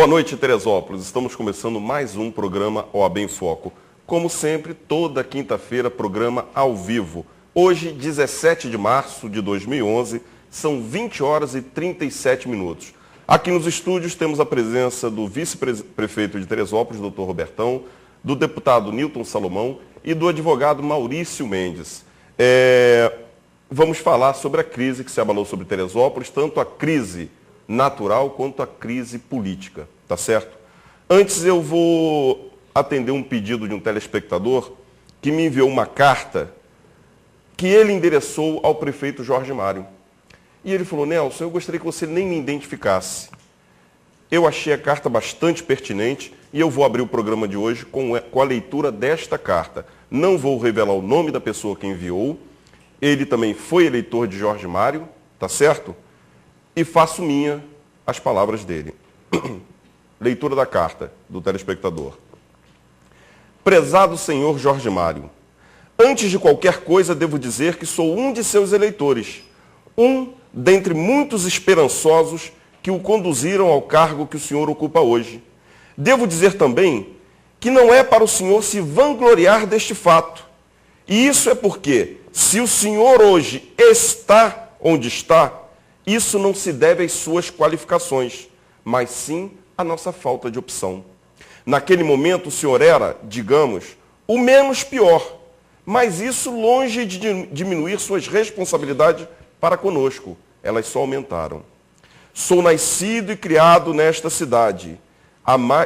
Boa noite, Teresópolis. Estamos começando mais um programa OAB em Foco. Como sempre, toda quinta-feira, programa ao vivo. Hoje, 17 de março de 2011, são 20 horas e 37 minutos. Aqui nos estúdios temos a presença do vice-prefeito de Teresópolis, Dr. Robertão, do deputado Nilton Salomão e do advogado Maurício Mendes. Vamos falar sobre a crise que se abalou sobre Teresópolis, tanto a crise natural quanto a crise política, tá certo? Antes eu vou atender um pedido de um telespectador que me enviou uma carta que ele endereçou ao prefeito Jorge Mário. E ele falou: Nelson, eu gostaria que você nem me identificasse. Eu achei a carta bastante pertinente e eu vou abrir o programa de hoje com a leitura desta carta. Não vou revelar o nome da pessoa que enviou. Ele também foi eleitor de Jorge Mário, tá certo? E faço minha as palavras dele. Leitura da carta do telespectador. Prezado senhor Jorge Mário, antes de qualquer coisa devo dizer que sou um de seus eleitores, um dentre muitos esperançosos que o conduziram ao cargo que o senhor ocupa hoje. Devo dizer também que não é para o senhor se vangloriar deste fato. E isso é porque, se o senhor hoje está onde está, isso não se deve às suas qualificações, mas sim à nossa falta de opção. Naquele momento, o senhor era, digamos, o menos pior, mas isso longe de diminuir suas responsabilidades para conosco. Elas só aumentaram. Sou nascido e criado nesta cidade,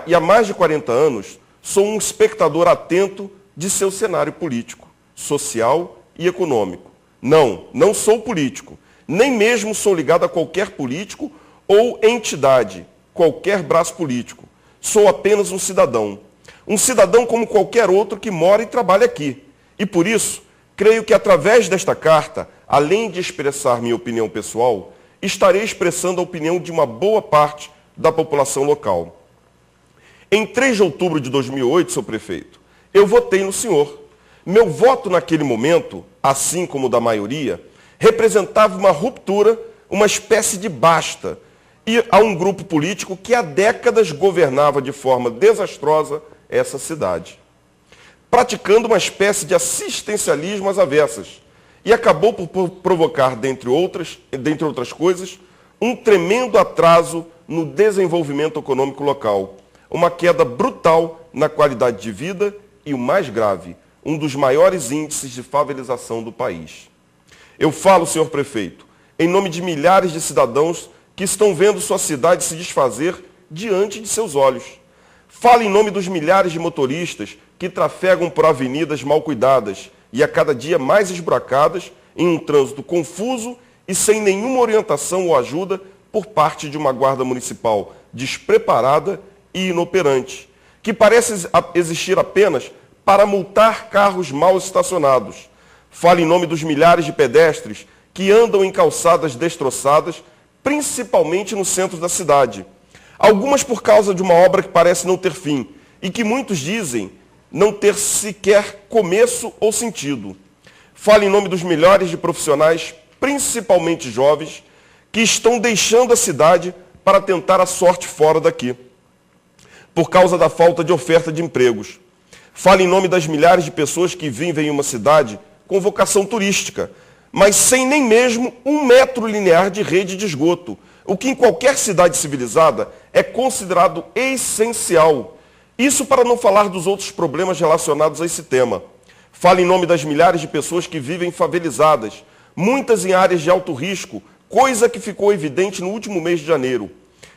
e há mais de 40 anos sou um espectador atento de seu cenário político, social e econômico. Não sou político. Nem mesmo sou ligado a qualquer político ou entidade, qualquer braço político. Sou apenas um cidadão. Um cidadão como qualquer outro que mora e trabalha aqui. E por isso, creio que através desta carta, além de expressar minha opinião pessoal, estarei expressando a opinião de uma boa parte da população local. Em 3 de outubro de 2008, senhor prefeito, eu votei no senhor. Meu voto naquele momento, assim como o da maioria, representava uma ruptura, uma espécie de basta, e a um grupo político que há décadas governava de forma desastrosa essa cidade, praticando uma espécie de assistencialismo às avessas, e acabou por provocar, dentre outras coisas, um tremendo atraso no desenvolvimento econômico local, uma queda brutal na qualidade de vida e, o mais grave, um dos maiores índices de favelização do país. Eu falo, senhor prefeito, em nome de milhares de cidadãos que estão vendo sua cidade se desfazer diante de seus olhos. Falo em nome dos milhares de motoristas que trafegam por avenidas mal cuidadas e a cada dia mais esburacadas em um trânsito confuso e sem nenhuma orientação ou ajuda por parte de uma guarda municipal despreparada e inoperante, que parece existir apenas para multar carros mal estacionados. Falo em nome dos milhares de pedestres que andam em calçadas destroçadas, principalmente no centro da cidade. Algumas por causa de uma obra que parece não ter fim e que muitos dizem não ter sequer começo ou sentido. Falo em nome dos milhares de profissionais, principalmente jovens, que estão deixando a cidade para tentar a sorte fora daqui, por causa da falta de oferta de empregos. Falo em nome das milhares de pessoas que vivem em uma cidade com vocação turística, mas sem nem mesmo 1 metro linear de rede de esgoto, o que em qualquer cidade civilizada é considerado essencial. Isso para não falar dos outros problemas relacionados a esse tema. Falo em nome das milhares de pessoas que vivem favelizadas, muitas em áreas de alto risco, coisa que ficou evidente no último mês de janeiro.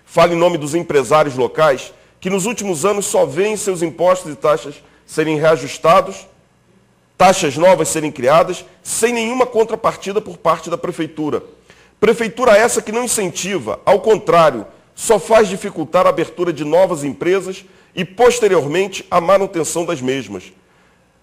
Falo em nome dos empresários locais que nos últimos anos só veem seus impostos e taxas serem reajustados, taxas novas serem criadas, sem nenhuma contrapartida por parte da prefeitura. Prefeitura essa que não incentiva, ao contrário, só faz dificultar a abertura de novas empresas e, posteriormente, a manutenção das mesmas.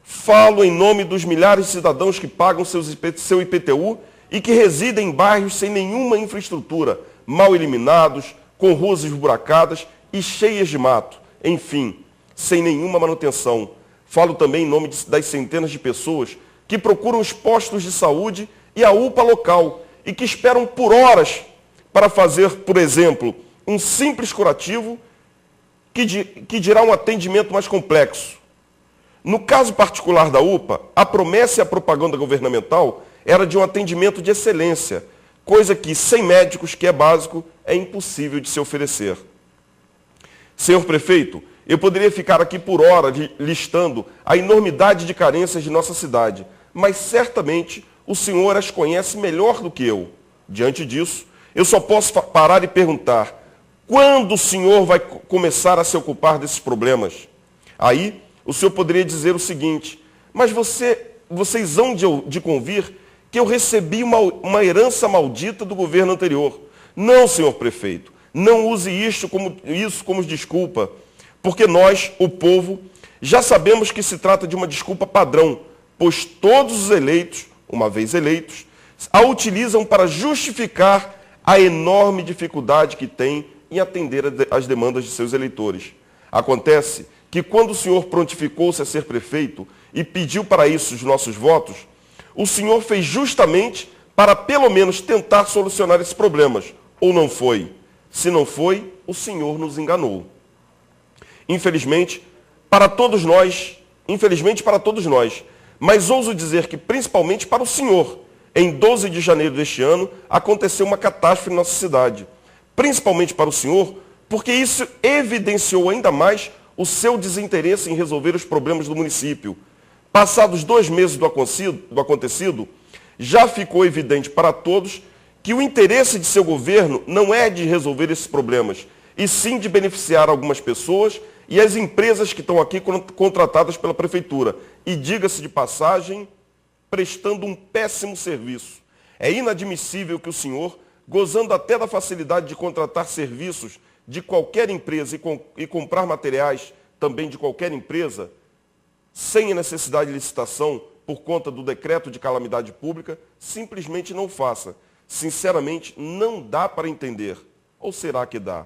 Falo em nome dos milhares de cidadãos que pagam seu IPTU e que residem em bairros sem nenhuma infraestrutura, mal iluminados, com ruas esburacadas e cheias de mato, enfim, sem nenhuma manutenção. Falo também em nome das centenas de pessoas que procuram os postos de saúde e a UPA local e que esperam por horas para fazer, por exemplo, um simples curativo que dirá um atendimento mais complexo. No caso particular da UPA, a promessa e a propaganda governamental era de um atendimento de excelência, coisa que, sem médicos, que é básico, é impossível de se oferecer. Senhor prefeito, eu poderia ficar aqui por hora listando a enormidade de carências de nossa cidade, mas certamente o senhor as conhece melhor do que eu. Diante disso, eu só posso parar e perguntar: quando o senhor vai começar a se ocupar desses problemas? Aí, o senhor poderia dizer o seguinte: mas vocês hão de convir que eu recebi uma herança maldita do governo anterior. Não, senhor prefeito, não use isso como desculpa, porque nós, o povo, já sabemos que se trata de uma desculpa padrão, pois todos os eleitos, uma vez eleitos, a utilizam para justificar a enorme dificuldade que têm em atender às demandas de seus eleitores. Acontece que quando o senhor prontificou-se a ser prefeito e pediu para isso os nossos votos, o senhor fez justamente para pelo menos tentar solucionar esses problemas. Ou não foi? Se não foi, o senhor nos enganou. Infelizmente para todos nós, mas ouso dizer que principalmente para o senhor, em 12 de janeiro deste ano, aconteceu uma catástrofe em nossa cidade. Principalmente para o senhor, porque isso evidenciou ainda mais o seu desinteresse em resolver os problemas do município. Passados 2 meses do acontecido, já ficou evidente para todos que o interesse de seu governo não é de resolver esses problemas, e sim de beneficiar algumas pessoas e as empresas que estão aqui contratadas pela prefeitura. E diga-se de passagem, prestando um péssimo serviço. É inadmissível que o senhor, gozando até da facilidade de contratar serviços de qualquer empresa e comprar materiais também de qualquer empresa, sem a necessidade de licitação por conta do decreto de calamidade pública, simplesmente não faça. Sinceramente, não dá para entender. Ou será que dá?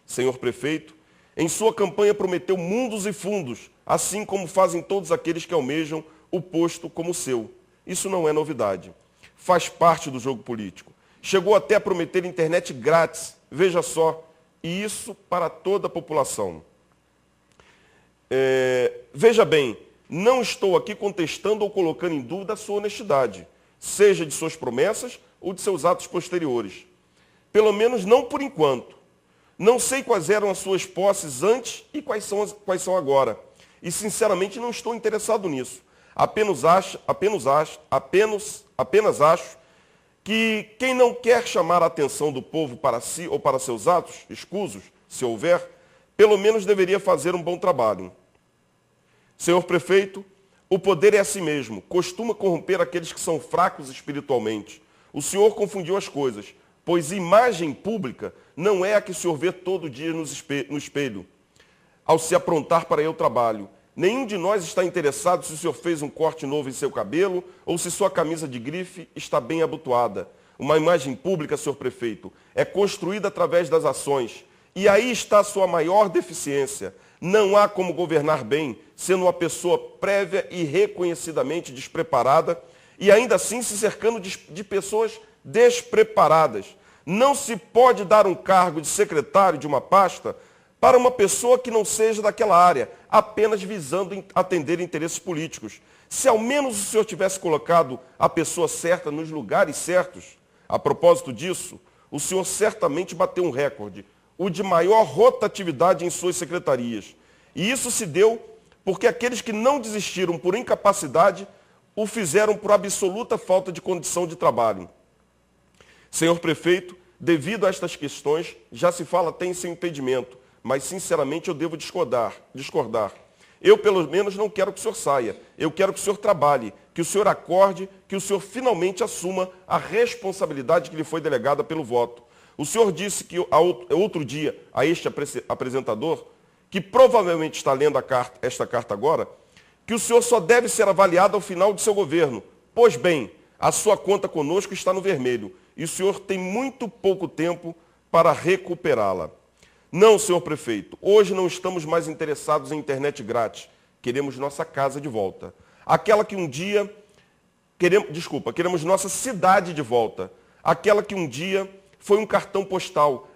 Senhor prefeito, em sua campanha prometeu mundos e fundos, assim como fazem todos aqueles que almejam o posto como seu. Isso não é novidade. Faz parte do jogo político. Chegou até a prometer internet grátis, veja só, e isso para toda a população. Veja bem, não estou aqui contestando ou colocando em dúvida a sua honestidade, seja de suas promessas ou de seus atos posteriores. Pelo menos não por enquanto. Não sei quais eram as suas posses antes e quais são agora. E sinceramente não estou interessado nisso. Apenas acho que quem não quer chamar a atenção do povo para si ou para seus atos escusos, se houver, pelo menos deveria fazer um bom trabalho. Senhor prefeito, o poder é assim mesmo, costuma corromper aqueles que são fracos espiritualmente. O senhor confundiu as coisas, pois imagem pública não é a que o senhor vê todo dia no espelho, ao se aprontar para ir ao trabalho. Nenhum de nós está interessado se o senhor fez um corte novo em seu cabelo ou se sua camisa de grife está bem abotoada. Uma imagem pública, senhor prefeito, é construída através das ações. E aí está a sua maior deficiência. Não há como governar bem, sendo uma pessoa prévia e reconhecidamente despreparada e ainda assim se cercando de pessoas despreparadas. Não se pode dar um cargo de secretário de uma pasta para uma pessoa que não seja daquela área, apenas visando atender interesses políticos. Se ao menos o senhor tivesse colocado a pessoa certa nos lugares certos, a propósito disso, o senhor certamente bateu um recorde, o de maior rotatividade em suas secretarias. E isso se deu porque aqueles que não desistiram por incapacidade o fizeram por absoluta falta de condição de trabalho. Senhor prefeito, devido a estas questões, já se fala até em seu impedimento, mas sinceramente eu devo discordar. Eu, pelo menos, não quero que o senhor saia. Eu quero que o senhor trabalhe, que o senhor acorde, que o senhor finalmente assuma a responsabilidade que lhe foi delegada pelo voto. O senhor disse que outro dia a este apresentador, que provavelmente está lendo esta carta agora, que o senhor só deve ser avaliado ao final de seu governo. Pois bem, a sua conta conosco está no vermelho e o senhor tem muito pouco tempo para recuperá-la. Não, senhor prefeito, hoje não estamos mais interessados em internet grátis. Queremos nossa casa de volta. Aquela que um dia... Queremos nossa cidade de volta. Aquela que um dia foi um cartão postal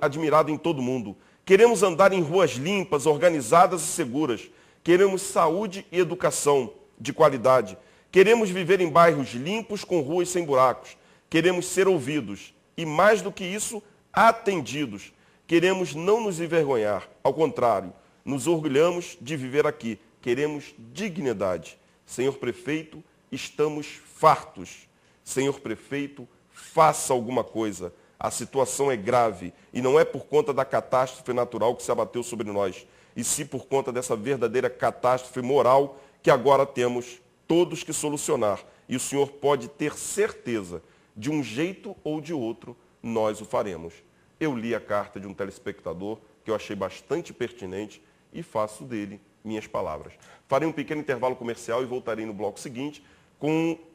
admirado em todo mundo. Queremos andar em ruas limpas, organizadas e seguras. Queremos saúde e educação de qualidade. Queremos viver em bairros limpos com ruas sem buracos. Queremos ser ouvidos e, mais do que isso, atendidos. Queremos não nos envergonhar. Ao contrário, nos orgulhamos de viver aqui. Queremos dignidade. Senhor prefeito, estamos fartos. Senhor prefeito, faça alguma coisa. A situação é grave e não é por conta da catástrofe natural que se abateu sobre nós, e sim por conta dessa verdadeira catástrofe moral que agora temos todos que solucionar. E o senhor pode ter certeza, de um jeito ou de outro, nós o faremos. Eu li a carta de um telespectador que eu achei bastante pertinente e faço dele minhas palavras. Farei um pequeno intervalo comercial e voltarei no bloco seguinte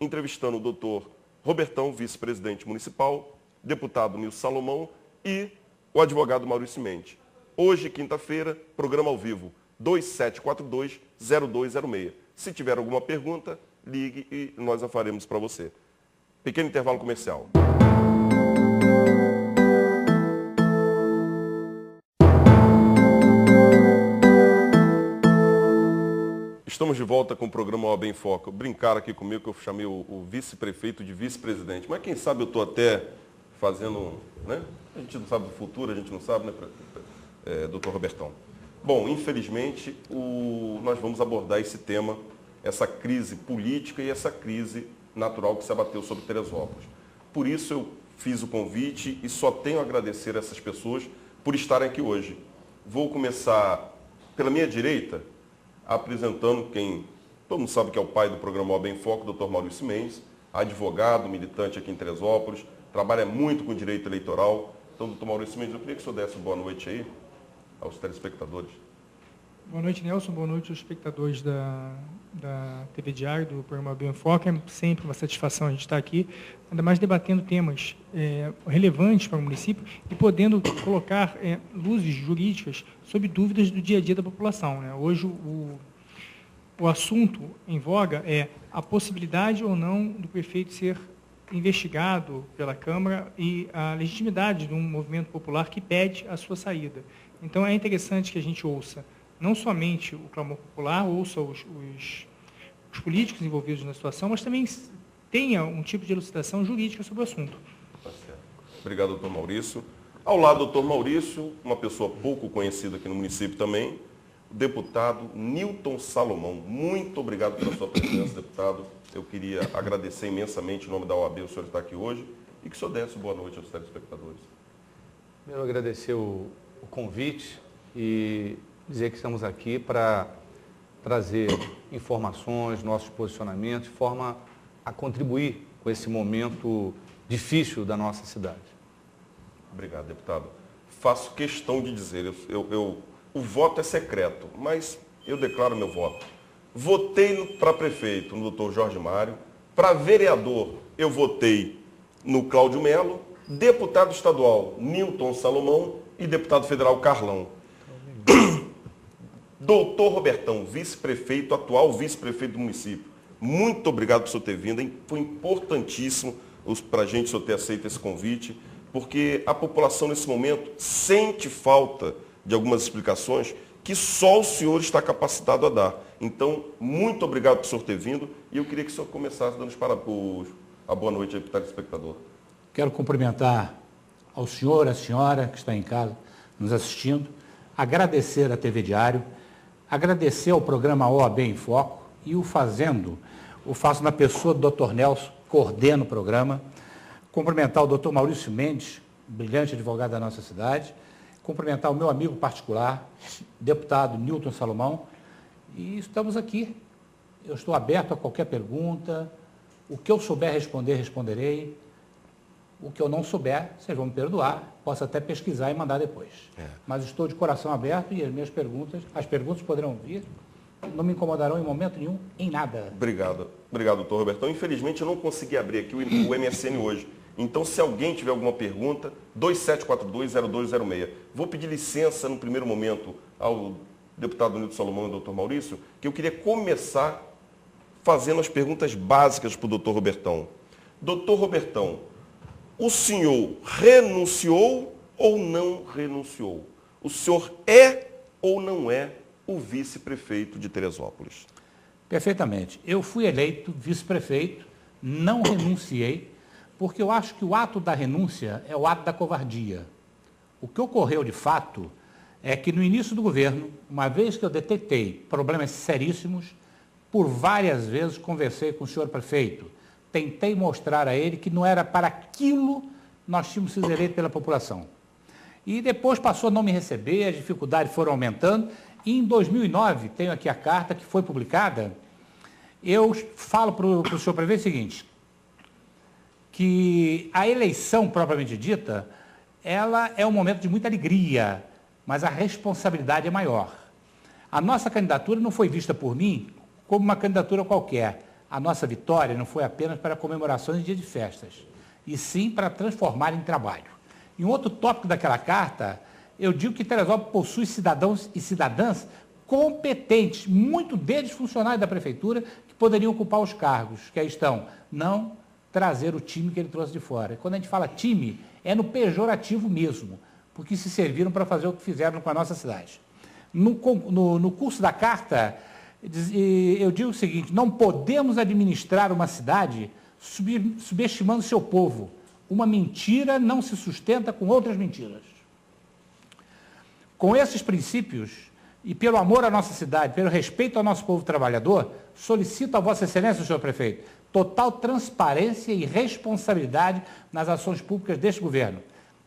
entrevistando o doutor Robertão, vice-presidente municipal, deputado Nilson Salomão e o advogado Maurício Mendes. Hoje, quinta-feira, programa ao vivo, 2742-0206. Se tiver alguma pergunta, ligue e nós a faremos para você. Pequeno intervalo comercial. Estamos de volta com o programa OAB em Foco. Brincaram aqui comigo que eu chamei o vice-prefeito de vice-presidente, mas quem sabe eu estou até fazendo, né? A gente não sabe do futuro, a gente não sabe, né, doutor Robertão? Bom, infelizmente, nós vamos abordar esse tema, essa crise política e essa crise natural que se abateu sobre Teresópolis. Por isso eu fiz o convite e só tenho a agradecer a essas pessoas por estarem aqui hoje. Vou começar pela minha direita, apresentando quem todo mundo sabe que é o pai do programa OAB em Foco, doutor Maurício Mendes, advogado, militante aqui em Teresópolis, trabalha muito com direito eleitoral. Então, doutor Maurício Mendes, eu queria que o senhor desse boa noite aí aos telespectadores. Boa noite, Nelson. Boa noite aos espectadores da TV Diário, do programa OAB em Foco. É sempre uma satisfação a gente estar aqui, ainda mais debatendo temas relevantes para o município e podendo colocar luzes jurídicas sobre dúvidas do dia a dia da população, né? Hoje, o assunto em voga é a possibilidade ou não do prefeito ser investigado pela Câmara e a legitimidade de um movimento popular que pede a sua saída. Então, é interessante que a gente ouça não somente o clamor popular, ouça os políticos envolvidos na situação, mas também tenha um tipo de elucidação jurídica sobre o assunto. Tá certo. Obrigado, doutor Maurício. Ao lado do doutor Maurício, uma pessoa pouco conhecida aqui no município também, o deputado Nilson Salomão. Muito obrigado pela sua presença, deputado. Eu queria agradecer imensamente em nome da OAB o senhor estar aqui hoje e que o senhor desse boa noite aos telespectadores. Primeiro, agradecer o convite e dizer que estamos aqui para trazer informações, nossos posicionamentos, de forma a contribuir com esse momento difícil da nossa cidade. Obrigado, deputado. Faço questão de dizer, o voto é secreto, mas eu declaro meu voto. Votei para prefeito no doutor Jorge Mário, para vereador eu votei no Cláudio Melo, deputado estadual Nilson Salomão e deputado federal Carlão. Doutor Robertão, vice-prefeito, atual vice-prefeito do município, muito obrigado por o senhor ter vindo, hein? Foi importantíssimo para a gente o senhor ter aceito esse convite, porque a população nesse momento sente falta de algumas explicações que só o senhor está capacitado a dar. Então, muito obrigado por o senhor ter vindo e eu queria que o senhor começasse dando a boa noite aí para o telespectador. Quero cumprimentar ao senhor, à senhora que está em casa nos assistindo, agradecer à TV Diário, agradecer ao programa OAB em Foco e o faço na pessoa do Dr. Nelson, coordena o programa, cumprimentar o Dr. Maurício Mendes, brilhante advogado da nossa cidade, cumprimentar o meu amigo particular, deputado Nilson Salomão, e estamos aqui. Eu estou aberto a qualquer pergunta, o que eu souber responder, responderei. O que eu não souber, vocês vão me perdoar, posso até pesquisar e mandar depois. Mas estou de coração aberto e as perguntas poderão vir, não me incomodarão em momento nenhum, em nada. Obrigado, doutor Robertão. Infelizmente, eu não consegui abrir aqui o MSN hoje. Então, se alguém tiver alguma pergunta, 2742-0206. Vou pedir licença, no primeiro momento, ao deputado Nilson Salomão e ao doutor Maurício, que eu queria começar fazendo as perguntas básicas para o doutor Robertão. Doutor Robertão, o senhor renunciou ou não renunciou? O senhor é ou não é o vice-prefeito de Teresópolis? Perfeitamente. Eu fui eleito vice-prefeito, não renunciei, porque eu acho que o ato da renúncia é o ato da covardia. O que ocorreu de fato é que no início do governo, uma vez que eu detectei problemas seríssimos, por várias vezes conversei com o senhor prefeito, tentei mostrar a ele que não era para aquilo nós tínhamos sido eleitos pela população. E depois passou a não me receber, as dificuldades foram aumentando, e em 2009, tenho aqui a carta que foi publicada, eu falo para o senhor prefeito o seguinte, que a eleição propriamente dita, ela é um momento de muita alegria, mas a responsabilidade é maior. A nossa candidatura não foi vista por mim como uma candidatura qualquer. A nossa vitória não foi apenas para comemorações de dia de festas, e sim para transformar em trabalho. Em outro tópico daquela carta, eu digo que Teresópolis possui cidadãos e cidadãs competentes, muito deles funcionários da prefeitura, que poderiam ocupar os cargos, que aí estão, não trazer o time que ele trouxe de fora. E quando a gente fala time, é no pejorativo mesmo, porque se serviram para fazer o que fizeram com a nossa cidade. No curso da carta, eu digo o seguinte, não podemos administrar uma cidade subestimando seu povo. Uma mentira não se sustenta com outras mentiras. Com esses princípios, e pelo amor à nossa cidade, pelo respeito ao nosso povo trabalhador, solicito a Vossa Excelência, senhor prefeito, total transparência e responsabilidade nas ações públicas deste governo.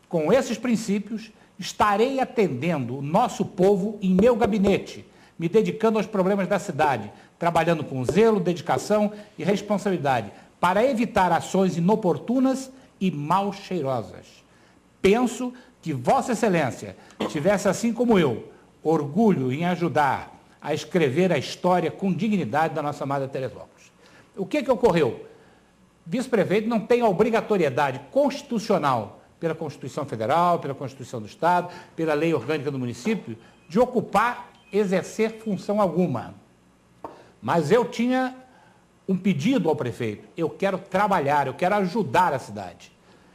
Com esses princípios, estarei atendendo o nosso povo em meu gabinete, me dedicando aos problemas da cidade, trabalhando com zelo, dedicação e responsabilidade, para evitar ações inoportunas e mal cheirosas. Penso que Vossa Excelência tivesse, assim como eu, orgulho em ajudar a escrever a história com dignidade da nossa amada Teresópolis. O que ocorreu? Vice-prefeito não tem a obrigatoriedade constitucional, pela Constituição Federal, pela Constituição do Estado, pela lei orgânica do município, de ocupar, exercer função alguma. Mas eu tinha um pedido ao prefeito, eu quero trabalhar, eu quero ajudar a cidade.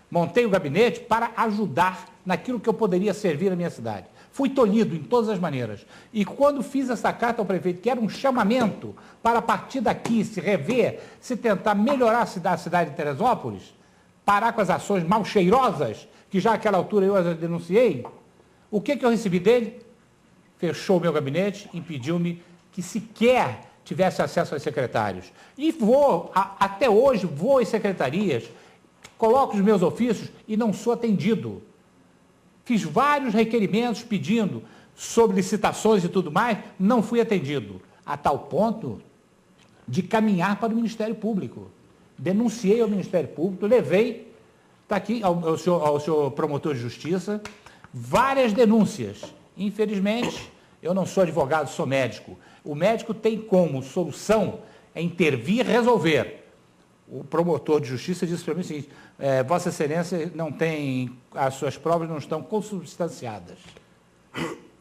Montei o gabinete para ajudar naquilo que eu poderia servir a minha cidade. Fui tolhido em todas as maneiras. E quando fiz essa carta ao prefeito, que era um chamamento para a partir daqui se rever, se tentar melhorar a cidade de Teresópolis, parar com as ações mal cheirosas, que já àquela altura eu denunciei, o que eu recebi dele? Fechou o meu gabinete, impediu-me que sequer tivesse acesso aos secretários. E até hoje, vou às secretarias, coloco os meus ofícios e não sou atendido. Fiz vários requerimentos pedindo sobre licitações e tudo mais, não fui atendido. A tal ponto de caminhar para o Ministério Público. Denunciei ao Ministério Público, levei, está aqui ao senhor promotor de justiça, várias denúncias. Infelizmente, eu não sou advogado, sou médico. O médico tem como solução intervir e resolver. O promotor de justiça disse para mim o seguinte, Vossa Excelência não tem, as suas provas não estão consubstanciadas.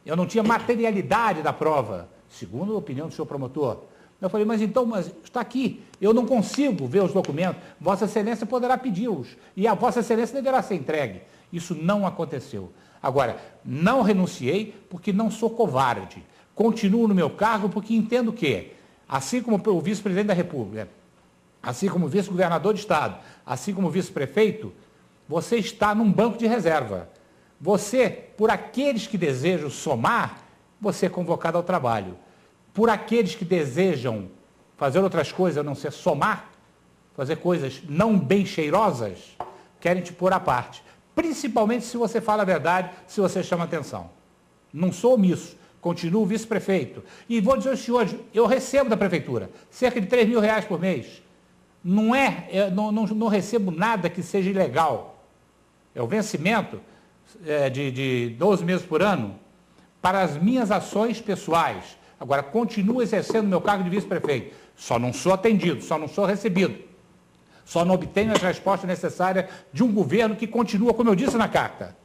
Eu não tinha materialidade da prova, segundo a opinião do senhor promotor. Eu falei, mas está aqui, eu não consigo ver os documentos, Vossa Excelência poderá pedi-los, e a Vossa Excelência deverá ser entregue. Isso não aconteceu. Agora, não renunciei porque não sou covarde. Continuo no meu cargo porque entendo que, assim como o vice-presidente da República, assim como vice-governador de Estado, assim como vice-prefeito, você está num banco de reserva. Você, por aqueles que desejam somar, você é convocado ao trabalho. Por aqueles que desejam fazer outras coisas, a não ser somar, fazer coisas não bem cheirosas, querem te pôr à parte. Principalmente se você fala a verdade, se você chama atenção. Não sou omisso, continuo vice-prefeito. E vou dizer aos senhores, eu recebo da prefeitura cerca de R$ 3.000 por mês. Não recebo nada que seja ilegal. É o vencimento de 12 meses por ano para as minhas ações pessoais. Agora, continuo exercendo meu cargo de vice-prefeito. Só não sou atendido, só não sou recebido. Só não obtenho as respostas necessárias de um governo que continua, como eu disse na carta,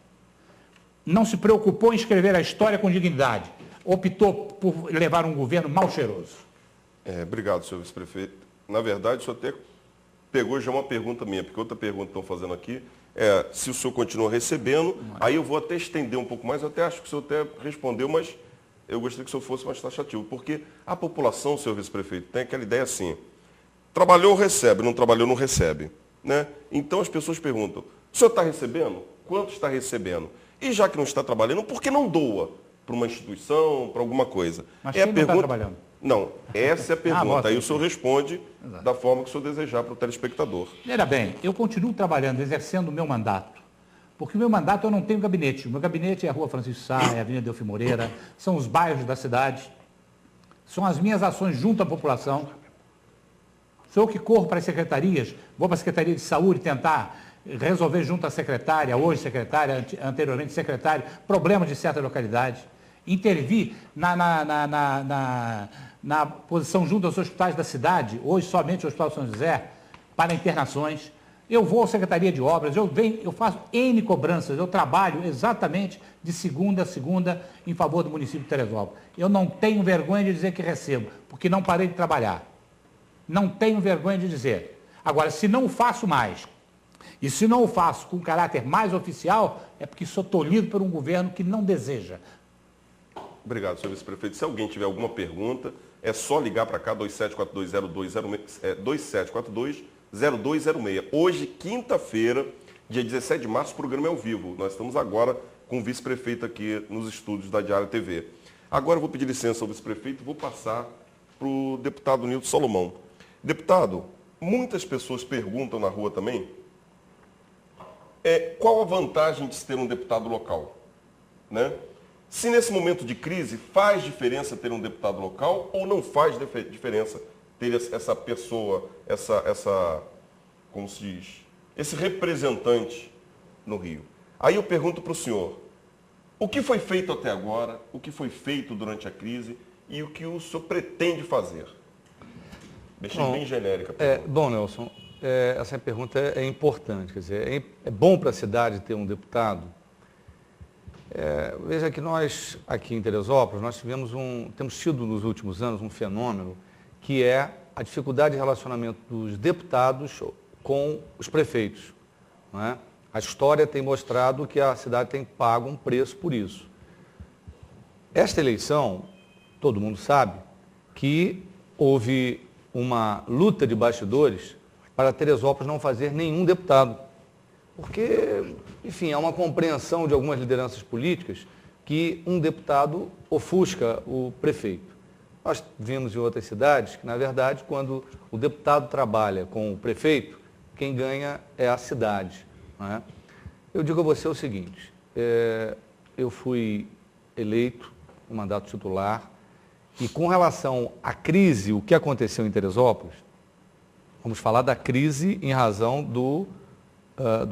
não se preocupou em escrever a história com dignidade. Optou por levar um governo mal cheiroso. Obrigado, senhor vice-prefeito. Na verdade, o senhor até pegou já uma pergunta minha, porque outra pergunta que estão fazendo aqui se o senhor continua recebendo, aí eu vou até estender um pouco mais, eu até acho que o senhor até respondeu, mas eu gostaria que o senhor fosse mais taxativo, porque a população, senhor vice-prefeito, tem aquela ideia assim, trabalhou, recebe, não trabalhou, não recebe. Né? Então as pessoas perguntam, o senhor está recebendo? Quanto está recebendo? E já que não está trabalhando, por que não doa para uma instituição, para alguma coisa? Mas quem não está trabalhando? Não, essa é a pergunta. Aí o senhor responde Exato. Da forma que o senhor desejar para o telespectador. Veja bem, eu continuo trabalhando, exercendo o meu mandato. Porque o meu mandato eu não tenho gabinete. O meu gabinete é a Rua Francisco Sá, é a Avenida Delfim Moreira, são os bairros da cidade, são as minhas ações junto à população. Sou eu que corro para as secretarias, vou para a Secretaria de Saúde tentar resolver junto à secretária, hoje secretária, anteriormente secretária, problemas de certa localidade. Intervir na posição junto aos hospitais da cidade, hoje somente o Hospital São José, para internações. Eu vou à Secretaria de Obras, eu faço N cobranças, eu trabalho exatamente de segunda a segunda em favor do município de Teresópolis. Eu não tenho vergonha de dizer que recebo, porque não parei de trabalhar. Não tenho vergonha de dizer. Agora, se não o faço mais, e se não o faço com caráter mais oficial, é porque sou tolhido por um governo que não deseja. Obrigado, senhor vice-prefeito. Se alguém tiver alguma pergunta, é só ligar para cá, 27420206. Hoje, quinta-feira, dia 17 de março, o programa é ao vivo. Nós estamos agora com o vice-prefeito aqui nos estúdios da Diário TV. Agora eu vou pedir licença ao vice-prefeito e vou passar para o deputado Nilton Salomão. Deputado, muitas pessoas perguntam na rua também, qual a vantagem de se ter um deputado local? Né? Se nesse momento de crise faz diferença ter um deputado local ou não faz diferença ter essa pessoa, como se diz, esse representante no Rio? Aí eu pergunto para o senhor, o que foi feito até agora, o que foi feito durante a crise e o que o senhor pretende fazer? Deixei bem genérica. Bom, Nelson, essa pergunta é importante. Quer dizer, é bom para a cidade ter um deputado. Veja que nós, aqui em Teresópolis, temos tido nos últimos anos um fenômeno que é a dificuldade de relacionamento dos deputados com os prefeitos. Não é? A história tem mostrado que a cidade tem pago um preço por isso. Esta eleição, todo mundo sabe, que houve uma luta de bastidores para Teresópolis não fazer nenhum deputado. Porque, enfim, há uma compreensão de algumas lideranças políticas que um deputado ofusca o prefeito. Nós vimos em outras cidades que, na verdade, quando o deputado trabalha com o prefeito, quem ganha é a cidade. Não é? Eu digo a você o seguinte, eu fui eleito no mandato titular e com relação à crise, o que aconteceu em Teresópolis, vamos falar da crise em razão do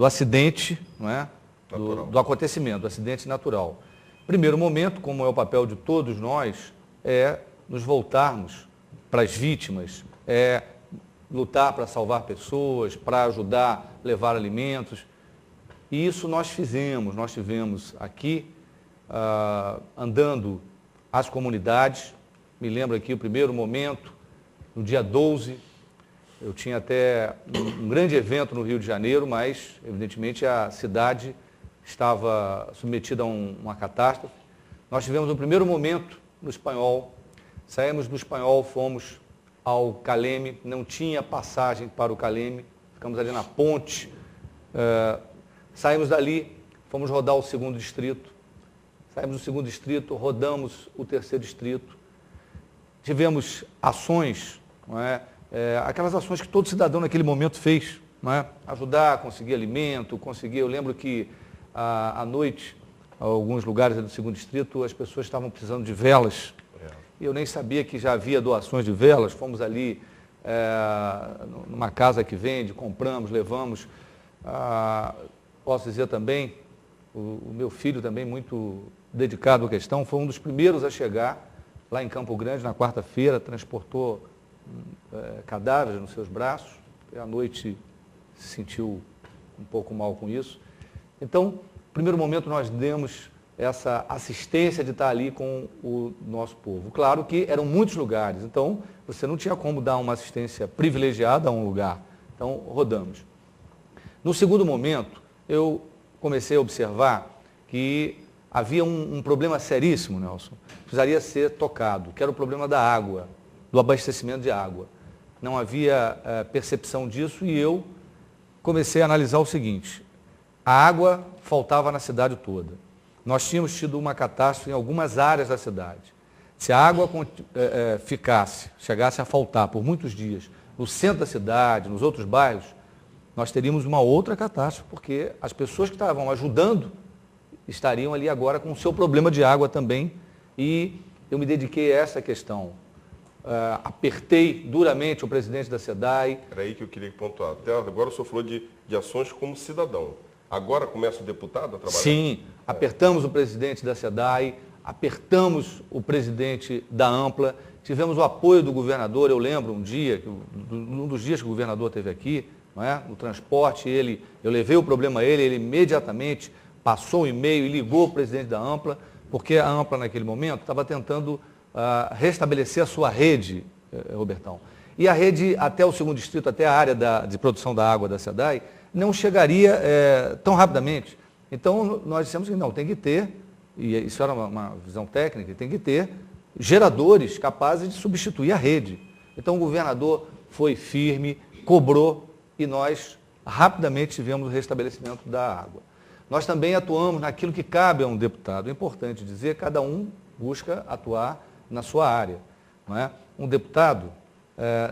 acidente, não é? do acontecimento, do acidente natural. Primeiro momento, como é o papel de todos nós, é nos voltarmos para as vítimas, é lutar para salvar pessoas, para ajudar a levar alimentos. E isso nós fizemos, nós tivemos aqui, andando às comunidades. Me lembro aqui o primeiro momento, no dia 12, eu tinha até um grande evento no Rio de Janeiro, mas, evidentemente, a cidade estava submetida a uma catástrofe. Nós tivemos um primeiro momento no Espanhol, saímos do Espanhol, fomos ao Caleme, não tinha passagem para o Caleme, ficamos ali na ponte, saímos dali, fomos rodar o segundo distrito, saímos do segundo distrito, rodamos o terceiro distrito, tivemos ações, não é? Aquelas ações que todo cidadão naquele momento fez, não é? Ajudar a conseguir alimento, eu lembro que à noite, em alguns lugares do segundo distrito, as pessoas estavam precisando de velas, e eu nem sabia que já havia doações de velas, fomos ali numa casa que vende, compramos, levamos. Posso dizer também, o meu filho também muito dedicado à questão, foi um dos primeiros a chegar lá em Campo Grande, na quarta-feira, transportou cadáveres nos seus braços, e à noite se sentiu um pouco mal com isso. Então, no primeiro momento nós demos essa assistência de estar ali com o nosso povo. Claro que eram muitos lugares, então você não tinha como dar uma assistência privilegiada a um lugar. Então, rodamos. No segundo momento, eu comecei a observar que havia um problema seríssimo, Nelson, que precisaria ser tocado, que era o problema da água, do abastecimento de água. Não havia percepção disso e eu comecei a analisar o seguinte: a água faltava na cidade toda. Nós tínhamos tido uma catástrofe em algumas áreas da cidade. Se a água chegasse a faltar por muitos dias no centro da cidade, nos outros bairros, nós teríamos uma outra catástrofe, porque as pessoas que estavam ajudando estariam ali agora com o seu problema de água também. E eu me dediquei a essa questão. Apertei duramente o presidente da SEDAI. Era aí que eu queria pontuar. Até agora o senhor falou de ações como cidadão. Agora começa o deputado a trabalhar? Sim, apertamos o presidente da SEDAI, apertamos o presidente da AMPLA, tivemos o apoio do governador. Eu lembro um dia, um dos dias que o governador esteve aqui, não é? No transporte, eu levei o problema a ele imediatamente passou um e-mail e ligou o presidente da AMPLA, porque a AMPLA naquele momento estava tentando restabelecer a sua rede, Robertão. E a rede até o 2º distrito, até a área de produção da água da SEDAI, não chegaria tão rapidamente. Então, nós dissemos que não, tem que ter, e isso era uma visão técnica, tem que ter geradores capazes de substituir a rede. Então, o governador foi firme, cobrou, e nós rapidamente tivemos o restabelecimento da água. Nós também atuamos naquilo que cabe a um deputado. É importante dizer, cada um busca atuar na sua área. Não é? Um deputado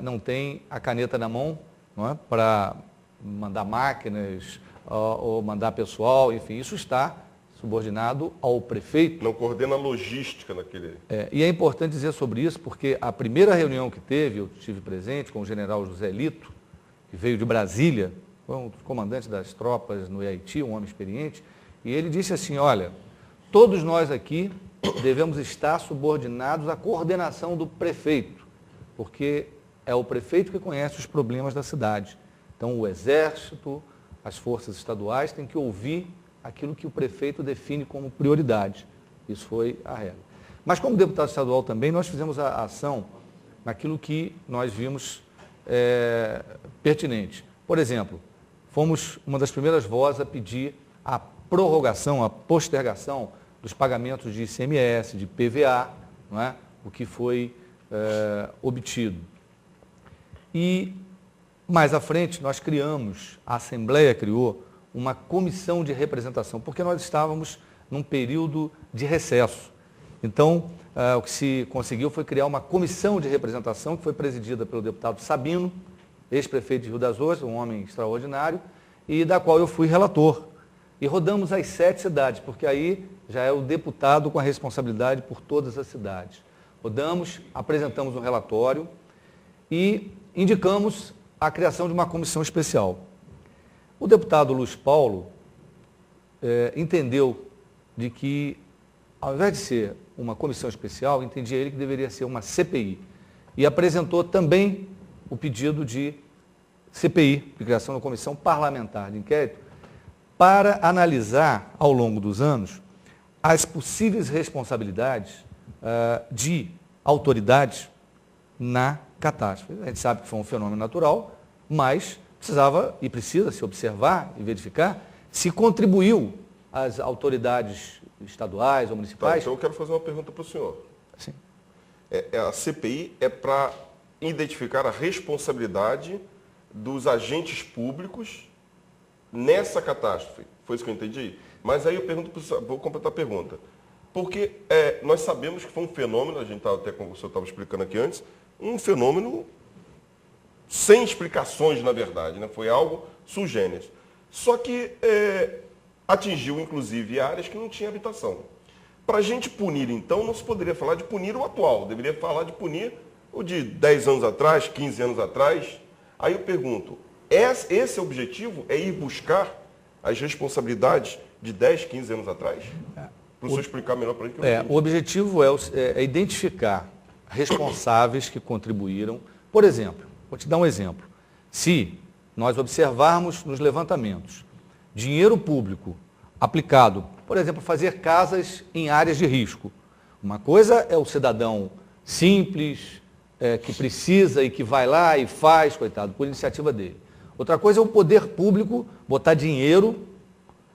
não tem a caneta na mão, não é? Para mandar máquinas ou mandar pessoal, enfim, isso está subordinado ao prefeito. Não coordena a logística naquele... E é importante dizer sobre isso, porque a primeira reunião que teve, eu estive presente com o general José Lito, que veio de Brasília, foi um dos comandantes das tropas no Haiti, um homem experiente, e ele disse assim, olha, todos nós aqui devemos estar subordinados à coordenação do prefeito, porque é o prefeito que conhece os problemas da cidade. Então, o Exército, as forças estaduais têm que ouvir aquilo que o prefeito define como prioridade. Isso foi a regra. Mas, como deputado estadual também, nós fizemos a ação naquilo que nós vimos pertinente. Por exemplo, fomos uma das primeiras vozes a pedir a prorrogação, a postergação dos pagamentos de ICMS, de PVA, não é? O que foi obtido. E, mais à frente, nós criamos, a Assembleia criou, uma comissão de representação, porque nós estávamos num período de recesso. Então, o que se conseguiu foi criar uma comissão de representação, que foi presidida pelo deputado Sabino, ex-prefeito de Rio das Ostras, um homem extraordinário, e da qual eu fui relator. E rodamos as 7 cidades, porque aí já é o deputado com a responsabilidade por todas as cidades. Rodamos, apresentamos um relatório e indicamos a criação de uma comissão especial. O deputado Luiz Paulo entendeu de que, ao invés de ser uma comissão especial, entendia ele que deveria ser uma CPI. E apresentou também o pedido de CPI, de criação da Comissão Parlamentar de Inquérito, para analisar, ao longo dos anos, as possíveis responsabilidades de autoridades na catástrofe. A gente sabe que foi um fenômeno natural, mas precisava e precisa se observar e verificar se contribuiu as autoridades estaduais ou municipais. Tá, então eu quero fazer uma pergunta para o senhor. Sim. A CPI é para identificar a responsabilidade dos agentes públicos nessa catástrofe. Foi isso que eu entendi? Mas aí eu pergunto, vou completar a pergunta. Porque nós sabemos que foi um fenômeno, a gente estava até como o senhor estava explicando aqui antes, um fenômeno sem explicações, na verdade, né? Foi algo sui generis. Só que atingiu, inclusive, áreas que não tinham habitação. Para a gente punir, então, não se poderia falar de punir o atual, deveria falar de punir o de 10 anos atrás, 15 anos atrás. Aí eu pergunto, esse objetivo é ir buscar as responsabilidades de 10, 15 anos atrás? Para o senhor explicar melhor para a gente. O objetivo é identificar responsáveis que contribuíram. Por exemplo, vou te dar um exemplo. Se nós observarmos nos levantamentos dinheiro público aplicado, por exemplo, fazer casas em áreas de risco. Uma coisa é o cidadão simples, que precisa e que vai lá e faz, coitado, por iniciativa dele. Outra coisa é o poder público botar dinheiro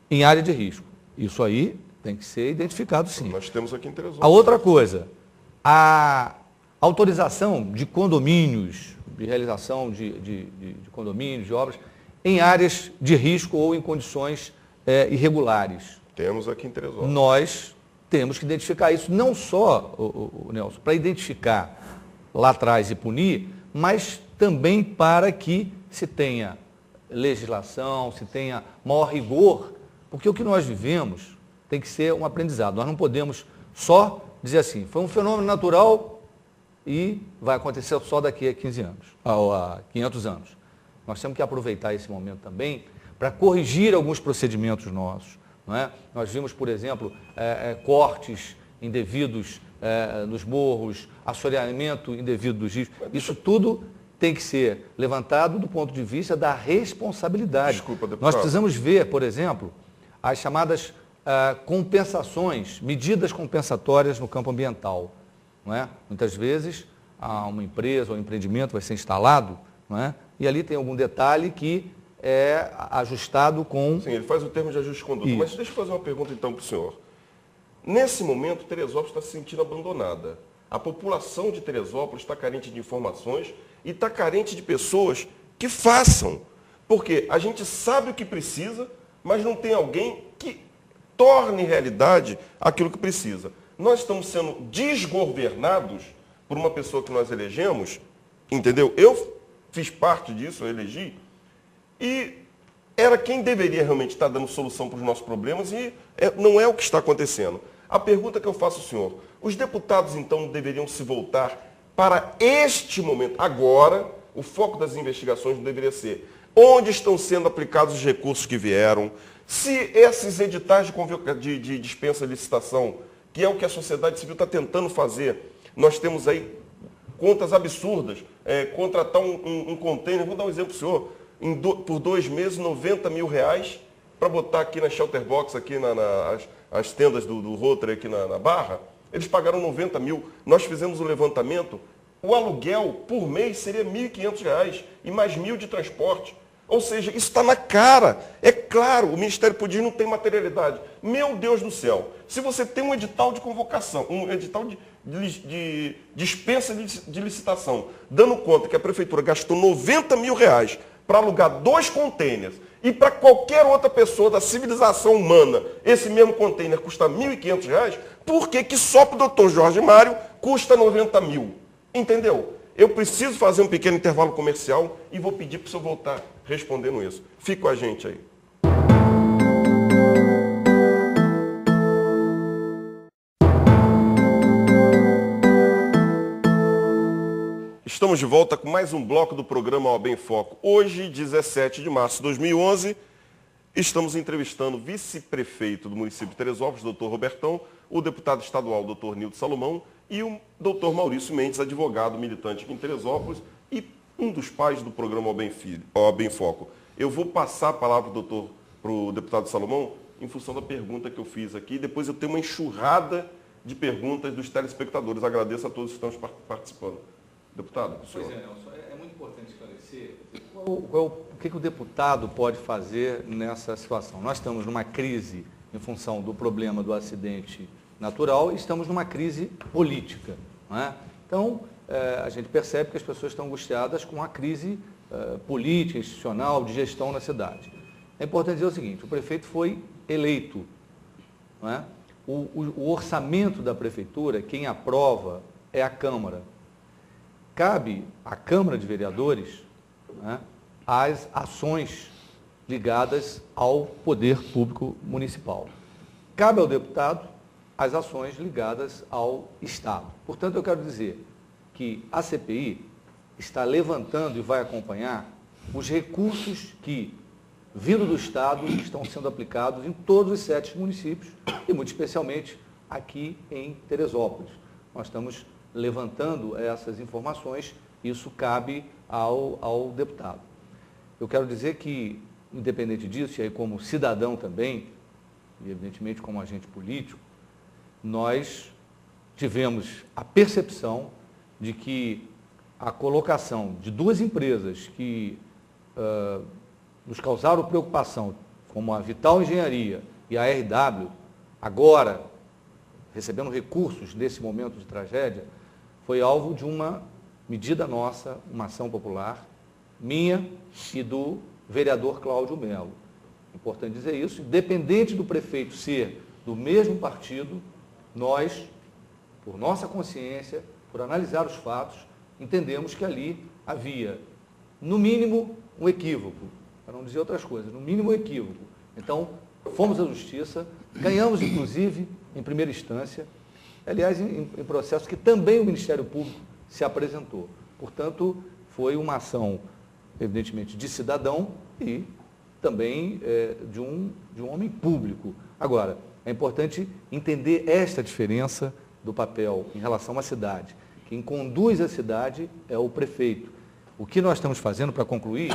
em área de risco. Isso aí tem que ser identificado, sim. Nós temos aqui em Teresópolis. A outra coisa, a autorização de condomínios, de realização de condomínios, de obras, em áreas de risco ou em condições irregulares. Temos aqui em Teresópolis. Nós temos que identificar isso, não só, Nelson, para identificar lá atrás e punir, mas também para que se tenha legislação, se tenha maior rigor, porque o que nós vivemos tem que ser um aprendizado. Nós não podemos só dizer assim, foi um fenômeno natural e vai acontecer só daqui a 15 anos, a 500 anos. Nós temos que aproveitar esse momento também para corrigir alguns procedimentos nossos. Não é? Nós vimos, por exemplo, cortes indevidos nos morros, assoreamento indevido dos rios. Isso tudo tem que ser levantado do ponto de vista da responsabilidade. Desculpa, deputado. Nós precisamos ver, por exemplo, as chamadas compensações, medidas compensatórias no campo ambiental. Não é? Muitas vezes, uma empresa ou um empreendimento vai ser instalado, não é? E ali tem algum detalhe que é ajustado com... Sim, ele faz o termo de ajuste de conduta. Isso. Mas deixa eu fazer uma pergunta então para o senhor. Nesse momento, Teresópolis está se sentindo abandonada. A população de Teresópolis está carente de informações e está carente de pessoas que façam. Porque a gente sabe o que precisa, mas não tem alguém que torne realidade aquilo que precisa. Nós estamos sendo desgovernados por uma pessoa que nós elegemos, entendeu? Eu fiz parte disso, eu elegi, e era quem deveria realmente estar dando solução para os nossos problemas e não é o que está acontecendo. A pergunta que eu faço ao senhor, os deputados então deveriam se voltar para este momento, agora, o foco das investigações não deveria ser onde estão sendo aplicados os recursos que vieram, se esses editais de dispensa de licitação, que é o que a sociedade civil está tentando fazer, nós temos aí contas absurdas, contratar um container, vou dar um exemplo para o senhor, por 2 meses, R$90 mil para botar aqui na shelter box, aqui as tendas do Rotary aqui na Barra, eles pagaram 90 mil. Nós fizemos um levantamento, o aluguel por mês seria R$1.500 e mais 1.000 de transporte. Ou seja, isso está na cara. É claro, o Ministério Público não tem materialidade. Meu Deus do céu, se você tem um edital de convocação, um edital de dispensa de licitação, dando conta que a Prefeitura gastou R$90 mil para alugar 2 containers, e para qualquer outra pessoa da civilização humana, esse mesmo container custa R$1.500, por que só para o doutor Jorge Mário custa 90 mil? Entendeu? Eu preciso fazer um pequeno intervalo comercial e vou pedir para o senhor voltar respondendo isso. Fique com a gente aí. Estamos de volta com mais um bloco do programa OAB em Foco. Hoje, 17 de março de 2011, estamos entrevistando o vice-prefeito do município de Teresópolis, doutor Robertão, o deputado estadual, doutor Nildo Salomão, e o doutor Maurício Mendes, advogado militante aqui em Teresópolis e um dos pais do programa OAB em Foco. Eu vou passar a palavra para o deputado Salomão em função da pergunta que eu fiz aqui. Depois eu tenho uma enxurrada de perguntas dos telespectadores. Agradeço a todos que estão participando. Deputado, senhor. Pois é, Nelson, é muito importante esclarecer o que o deputado pode fazer nessa situação. Nós estamos numa crise em função do problema do acidente natural e estamos numa crise política. Não é? Então, a gente percebe que as pessoas estão angustiadas com a crise política, institucional, de gestão na cidade. É importante dizer o seguinte, o prefeito foi eleito. Não é? O orçamento da prefeitura, quem aprova é a Câmara. Cabe à Câmara de Vereadores, né, as ações ligadas ao poder público municipal. Cabe ao deputado as ações ligadas ao Estado. Portanto, eu quero dizer que a CPI está levantando e vai acompanhar os recursos que, vindo do Estado, estão sendo aplicados em todos os 7 municípios e, muito especialmente, aqui em Teresópolis. Nós estamos levantando essas informações, isso cabe ao deputado. Eu quero dizer que, independente disso, e aí como cidadão também, e evidentemente como agente político, nós tivemos a percepção de que a colocação de 2 empresas que nos causaram preocupação como a Vital Engenharia e a RW, agora recebendo recursos nesse momento de tragédia, foi alvo de uma medida nossa, uma ação popular, minha e do vereador Cláudio Melo. Importante dizer isso, independente do prefeito ser do mesmo partido, nós, por nossa consciência, por analisar os fatos, entendemos que ali havia, no mínimo, um equívoco, para não dizer outras coisas, no mínimo um equívoco. Então, fomos à justiça, ganhamos, inclusive, em primeira instância, aliás, em processo que também o Ministério Público se apresentou. Portanto, foi uma ação, evidentemente, de cidadão e também de um homem público. Agora, é importante entender esta diferença do papel em relação à cidade. Quem conduz a cidade é o prefeito. O que nós estamos fazendo, para concluir,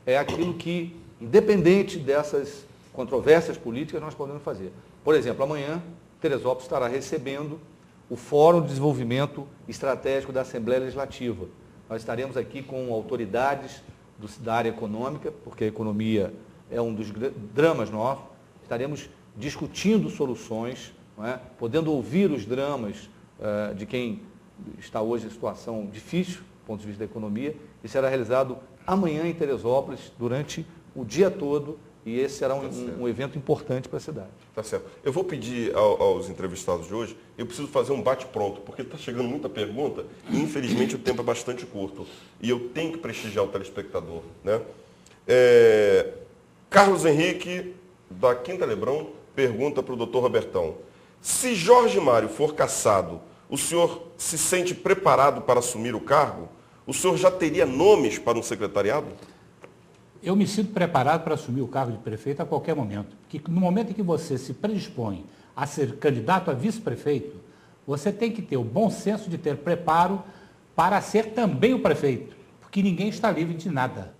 é aquilo que, independente dessas controvérsias políticas, nós podemos fazer. Por exemplo, amanhã, Teresópolis estará recebendo o Fórum de Desenvolvimento Estratégico da Assembleia Legislativa. Nós estaremos aqui com autoridades da área econômica, porque a economia é um dos dramas nossos. Estaremos discutindo soluções, não é? Podendo ouvir os dramas de quem está hoje em situação difícil, do ponto de vista da economia, e será realizado amanhã em Teresópolis, durante o dia todo, e esse será um evento importante para a cidade. Tá certo. Eu vou pedir aos entrevistados de hoje, eu preciso fazer um bate-pronto, porque está chegando muita pergunta e, infelizmente, o tempo é bastante curto. E eu tenho que prestigiar o telespectador, né? Carlos Henrique, da Quinta Lebrão, pergunta para o doutor Robertão: se Jorge Mário for cassado, o senhor se sente preparado para assumir o cargo? O senhor já teria nomes para um secretariado? Eu me sinto preparado para assumir o cargo de prefeito a qualquer momento. Porque no momento em que você se predispõe a ser candidato a vice-prefeito, você tem que ter o bom senso de ter preparo para ser também o prefeito. Porque ninguém está livre de nada.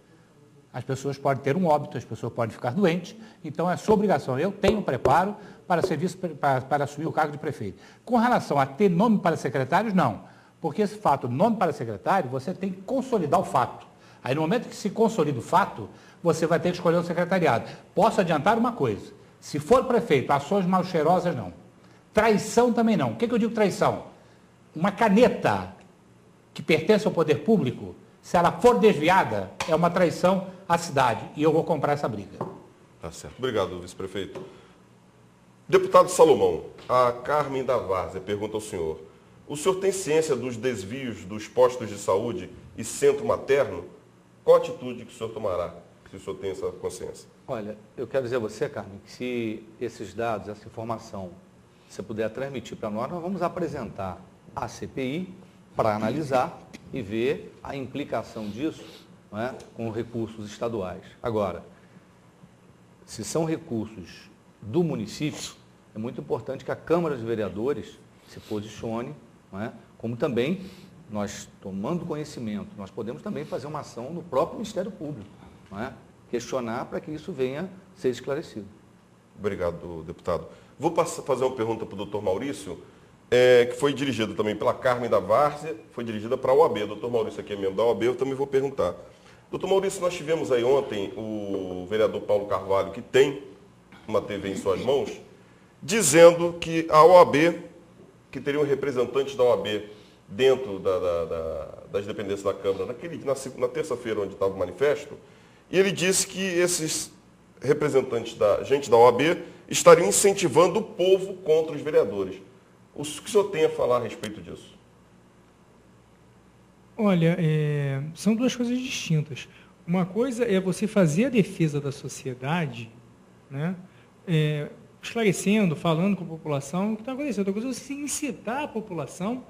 As pessoas podem ter um óbito, as pessoas podem ficar doentes, então é sua obrigação. Eu tenho preparo para assumir o cargo de prefeito. Com relação a ter nome para secretários, não. Porque esse fato, nome para secretário, você tem que consolidar o fato. Aí, no momento que se consolida o fato, você vai ter que escolher um secretariado. Posso adiantar uma coisa: se for prefeito, ações mal cheirosas, não. Traição também não. O que eu digo traição? Uma caneta que pertence ao poder público, se ela for desviada, é uma traição à cidade. E eu vou comprar essa briga. Tá certo. Obrigado, vice-prefeito. Deputado Salomão, a Carmen da Várzea pergunta ao senhor: o senhor tem ciência dos desvios dos postos de saúde e centro materno? Qual a atitude que o senhor tomará, se o senhor tem essa consciência? Olha, eu quero dizer a você, Carmen, que se esses dados, essa informação, você puder transmitir para nós vamos apresentar à CPI para analisar e ver a implicação disso, não é, com recursos estaduais. Agora, se são recursos do município, é muito importante que a Câmara de Vereadores se posicione, não é, como também nós, tomando conhecimento, nós podemos também fazer uma ação no próprio Ministério Público, não é? Questionar para que isso venha ser esclarecido. Obrigado, deputado. Vou fazer uma pergunta para o doutor Maurício, que foi dirigida também pela Carmen da Várzea, foi dirigida para a OAB. O doutor Maurício aqui é membro da OAB, eu também vou perguntar. Doutor Maurício, nós tivemos aí ontem o vereador Paulo Carvalho, que tem uma TV em suas mãos, dizendo que a OAB, que teria um representante da OAB dentro das dependências da Câmara, na terça-feira, onde estava o manifesto, e ele disse que esses representantes da gente da OAB estariam incentivando o povo contra os vereadores. O que o senhor tem a falar a respeito disso? Olha, são duas coisas distintas. Uma coisa é você fazer a defesa da sociedade, né, esclarecendo, falando com a população o que está acontecendo. Outra coisa é você incitar a população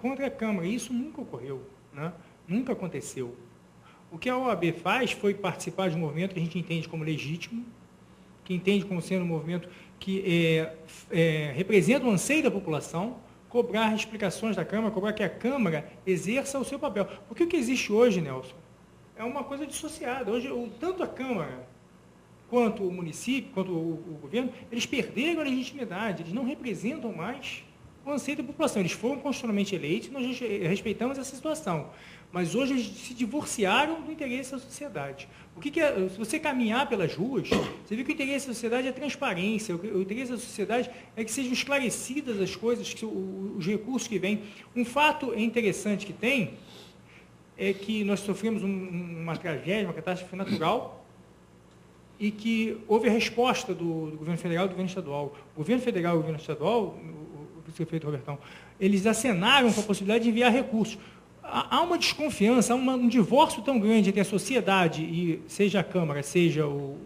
contra a Câmara. Isso nunca ocorreu, né? Nunca aconteceu. O que a OAB faz foi participar de um movimento que a gente entende como legítimo, que entende como sendo um movimento que representa o anseio da população, cobrar explicações da Câmara, cobrar que a Câmara exerça o seu papel. Porque o que existe hoje, Nelson, é uma coisa dissociada. Hoje, tanto a Câmara quanto o município, quanto o governo, eles perderam a legitimidade, eles não representam mais o anseio da população. Eles foram constitucionalmente eleitos e nós respeitamos essa situação. mas hoje eles se divorciaram do interesse da sociedade. O que é, se você caminhar pelas ruas, você vê que o interesse da sociedade é transparência, o interesse da sociedade é que sejam esclarecidas as coisas, que os recursos que vêm. Um fato interessante que tem é que nós sofremos uma tragédia, uma catástrofe natural, e que houve a resposta do governo federal e do governo estadual. O governo federal e o governo estadual, o vice-prefeito Robertão, eles acenaram com a possibilidade de enviar recursos. Há uma desconfiança, há um divórcio tão grande entre a sociedade, e seja a Câmara, seja o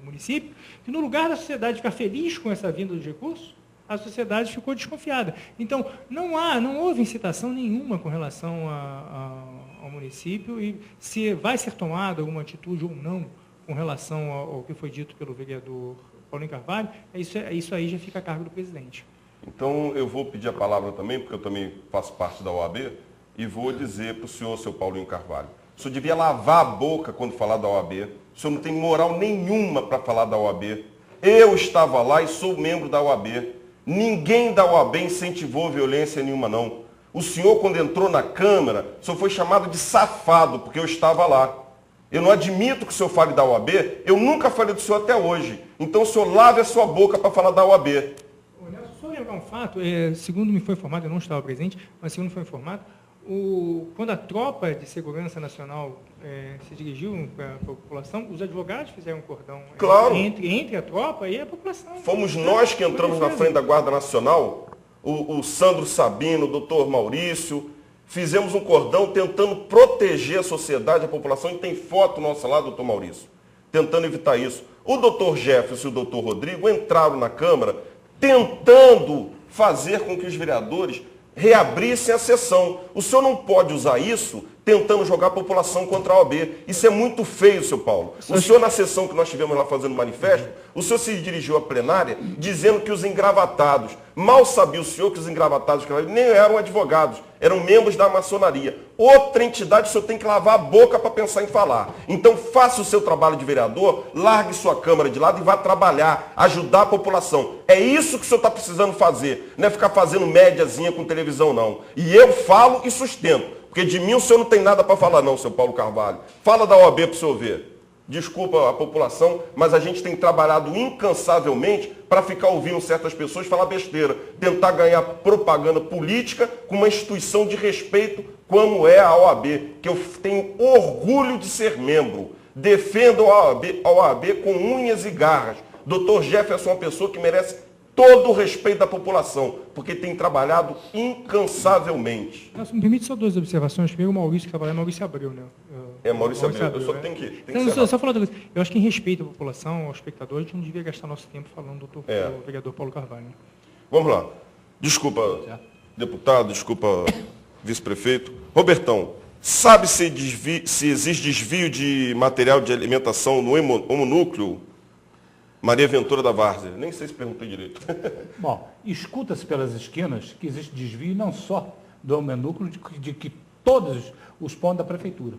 município, que no lugar da sociedade ficar feliz com essa vinda dos recursos, a sociedade ficou desconfiada. Então, não houve incitação nenhuma com relação ao município, e se vai ser tomada alguma atitude ou não com relação ao que foi dito pelo vereador Paulinho Carvalho, isso aí já fica a cargo do presidente. Então, eu vou pedir a palavra também, porque eu também faço parte da OAB, e vou dizer para o senhor, seu Paulinho Carvalho, o senhor devia lavar a boca quando falar da OAB, o senhor não tem moral nenhuma para falar da OAB. Eu estava lá e sou membro da OAB. Ninguém da OAB incentivou violência nenhuma, não. O senhor, quando entrou na Câmara, o senhor foi chamado de safado, porque eu estava lá. Eu não admito que o senhor fale da OAB, eu nunca falei do senhor até hoje. Então o senhor lave a sua boca para falar da OAB. Só lembrar um fato, segundo me foi informado, eu não estava presente, mas segundo me foi informado, quando a tropa de segurança nacional se dirigiu para a população, os advogados fizeram um cordão claro. entre a tropa e a população. Fomos nós que entramos na frente da Guarda Nacional, o Sandro Sabino, o doutor Maurício, fizemos um cordão tentando proteger a sociedade, a população, e tem foto nossa lá, doutor Maurício, tentando evitar isso. O doutor Jefferson e o doutor Rodrigo entraram na Câmara tentando fazer com que os vereadores reabrissem a sessão. O senhor não pode usar isso tentando jogar a população contra a OAB. Isso é muito feio, seu Paulo. O senhor, na sessão que nós tivemos lá fazendo manifesto, o senhor se dirigiu à plenária dizendo que os engravatados, mal sabia o senhor que os engravatados nem eram advogados, eram membros da maçonaria. Outra entidade, o senhor tem que lavar a boca para pensar em falar. Então faça o seu trabalho de vereador, largue sua Câmara de lado e vá trabalhar, ajudar a população. É isso que o senhor está precisando fazer, não é ficar fazendo médiazinha com televisão, não. E eu falo e sustento. Porque de mim o senhor não tem nada para falar não, seu Paulo Carvalho. Fala da OAB para o senhor ver. Desculpa a população, mas a gente tem trabalhado incansavelmente para ficar ouvindo certas pessoas falar besteira. Tentar ganhar propaganda política com uma instituição de respeito como é a OAB. Que eu tenho orgulho de ser membro. Defendo a OAB com unhas e garras. Dr. Jefferson é uma pessoa que merece todo o respeito da população, porque tem trabalhado incansavelmente. Me permite só duas observações. Primeiro, o Maurício que trabalha, é Maurício Abreu, né? Maurício Abreu. Eu só tenho que só falar outra coisa. Eu acho que em respeito à população, ao espectador, a gente não devia gastar nosso tempo falando do vereador Paulo Carvalho. Né? Vamos lá. Desculpa, deputado, desculpa, vice-prefeito. Robertão, sabe se existe desvio de material de alimentação no homonúcleo Maria Ventura da Várzea? Nem sei se perguntei direito. Bom, escuta-se pelas esquinas que existe desvio não só do homonúcleo, de que todos os pontos da prefeitura.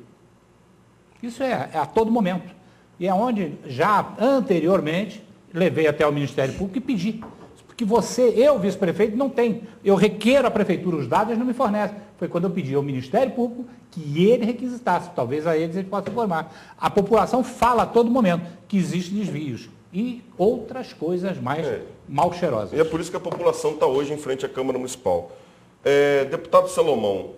Isso é a todo momento. E é onde já anteriormente levei até o Ministério Público e pedi. Porque eu, vice-prefeito, não tenho. Eu requeiro à prefeitura os dados e eles não me fornecem. Foi quando eu pedi ao Ministério Público que ele requisitasse. Talvez a eles ele possa informar. A população fala a todo momento que existem desvios. E outras coisas mais mal cheirosas. E é por isso que a população está hoje em frente à Câmara Municipal. Deputado Salomão,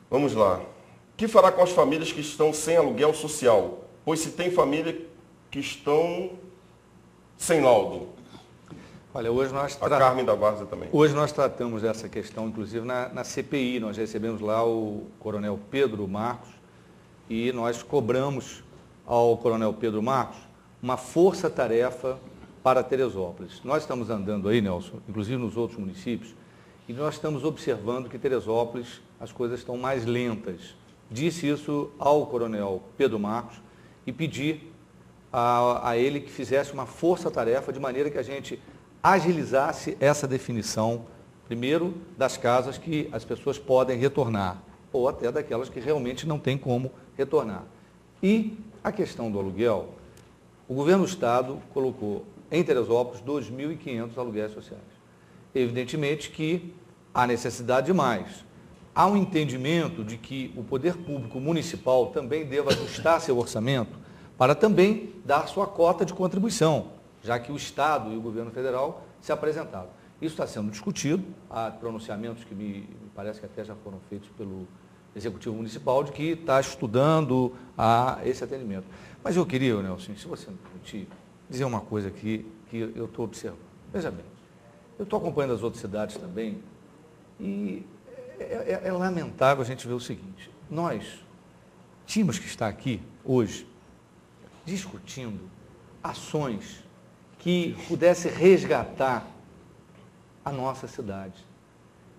vamos lá. O que fará com as famílias que estão sem aluguel social? Pois se tem família que estão sem laudo. Olha, hoje a Carmen da Várzea também. Hoje nós tratamos dessa questão, inclusive, na CPI. Nós recebemos lá o coronel Pedro Marcos e nós cobramos ao coronel Pedro Marcos uma força-tarefa para Teresópolis. Nós estamos andando aí, Nelson, inclusive nos outros municípios, e nós estamos observando que Teresópolis as coisas estão mais lentas. Disse isso ao coronel Pedro Marcos e pedi a ele que fizesse uma força-tarefa de maneira que a gente agilizasse essa definição, primeiro, das casas que as pessoas podem retornar, ou até daquelas que realmente não têm como retornar. E a questão do aluguel, o governo do Estado colocou em Teresópolis 2.500 aluguéis sociais. Evidentemente que há necessidade de mais. há um entendimento de que o poder público municipal também deva ajustar seu orçamento para também dar sua cota de contribuição, já que o Estado e o governo federal se apresentaram. Isso está sendo discutido, há pronunciamentos que me parece que até já foram feitos pelo Executivo Municipal, de que está estudando esse atendimento. Mas eu queria, Nelson, se você me permitir, dizer uma coisa aqui que eu estou observando. Veja bem, eu estou acompanhando as outras cidades também e é lamentável a gente ver o seguinte: nós tínhamos que estar aqui hoje discutindo ações que pudessem resgatar a nossa cidade.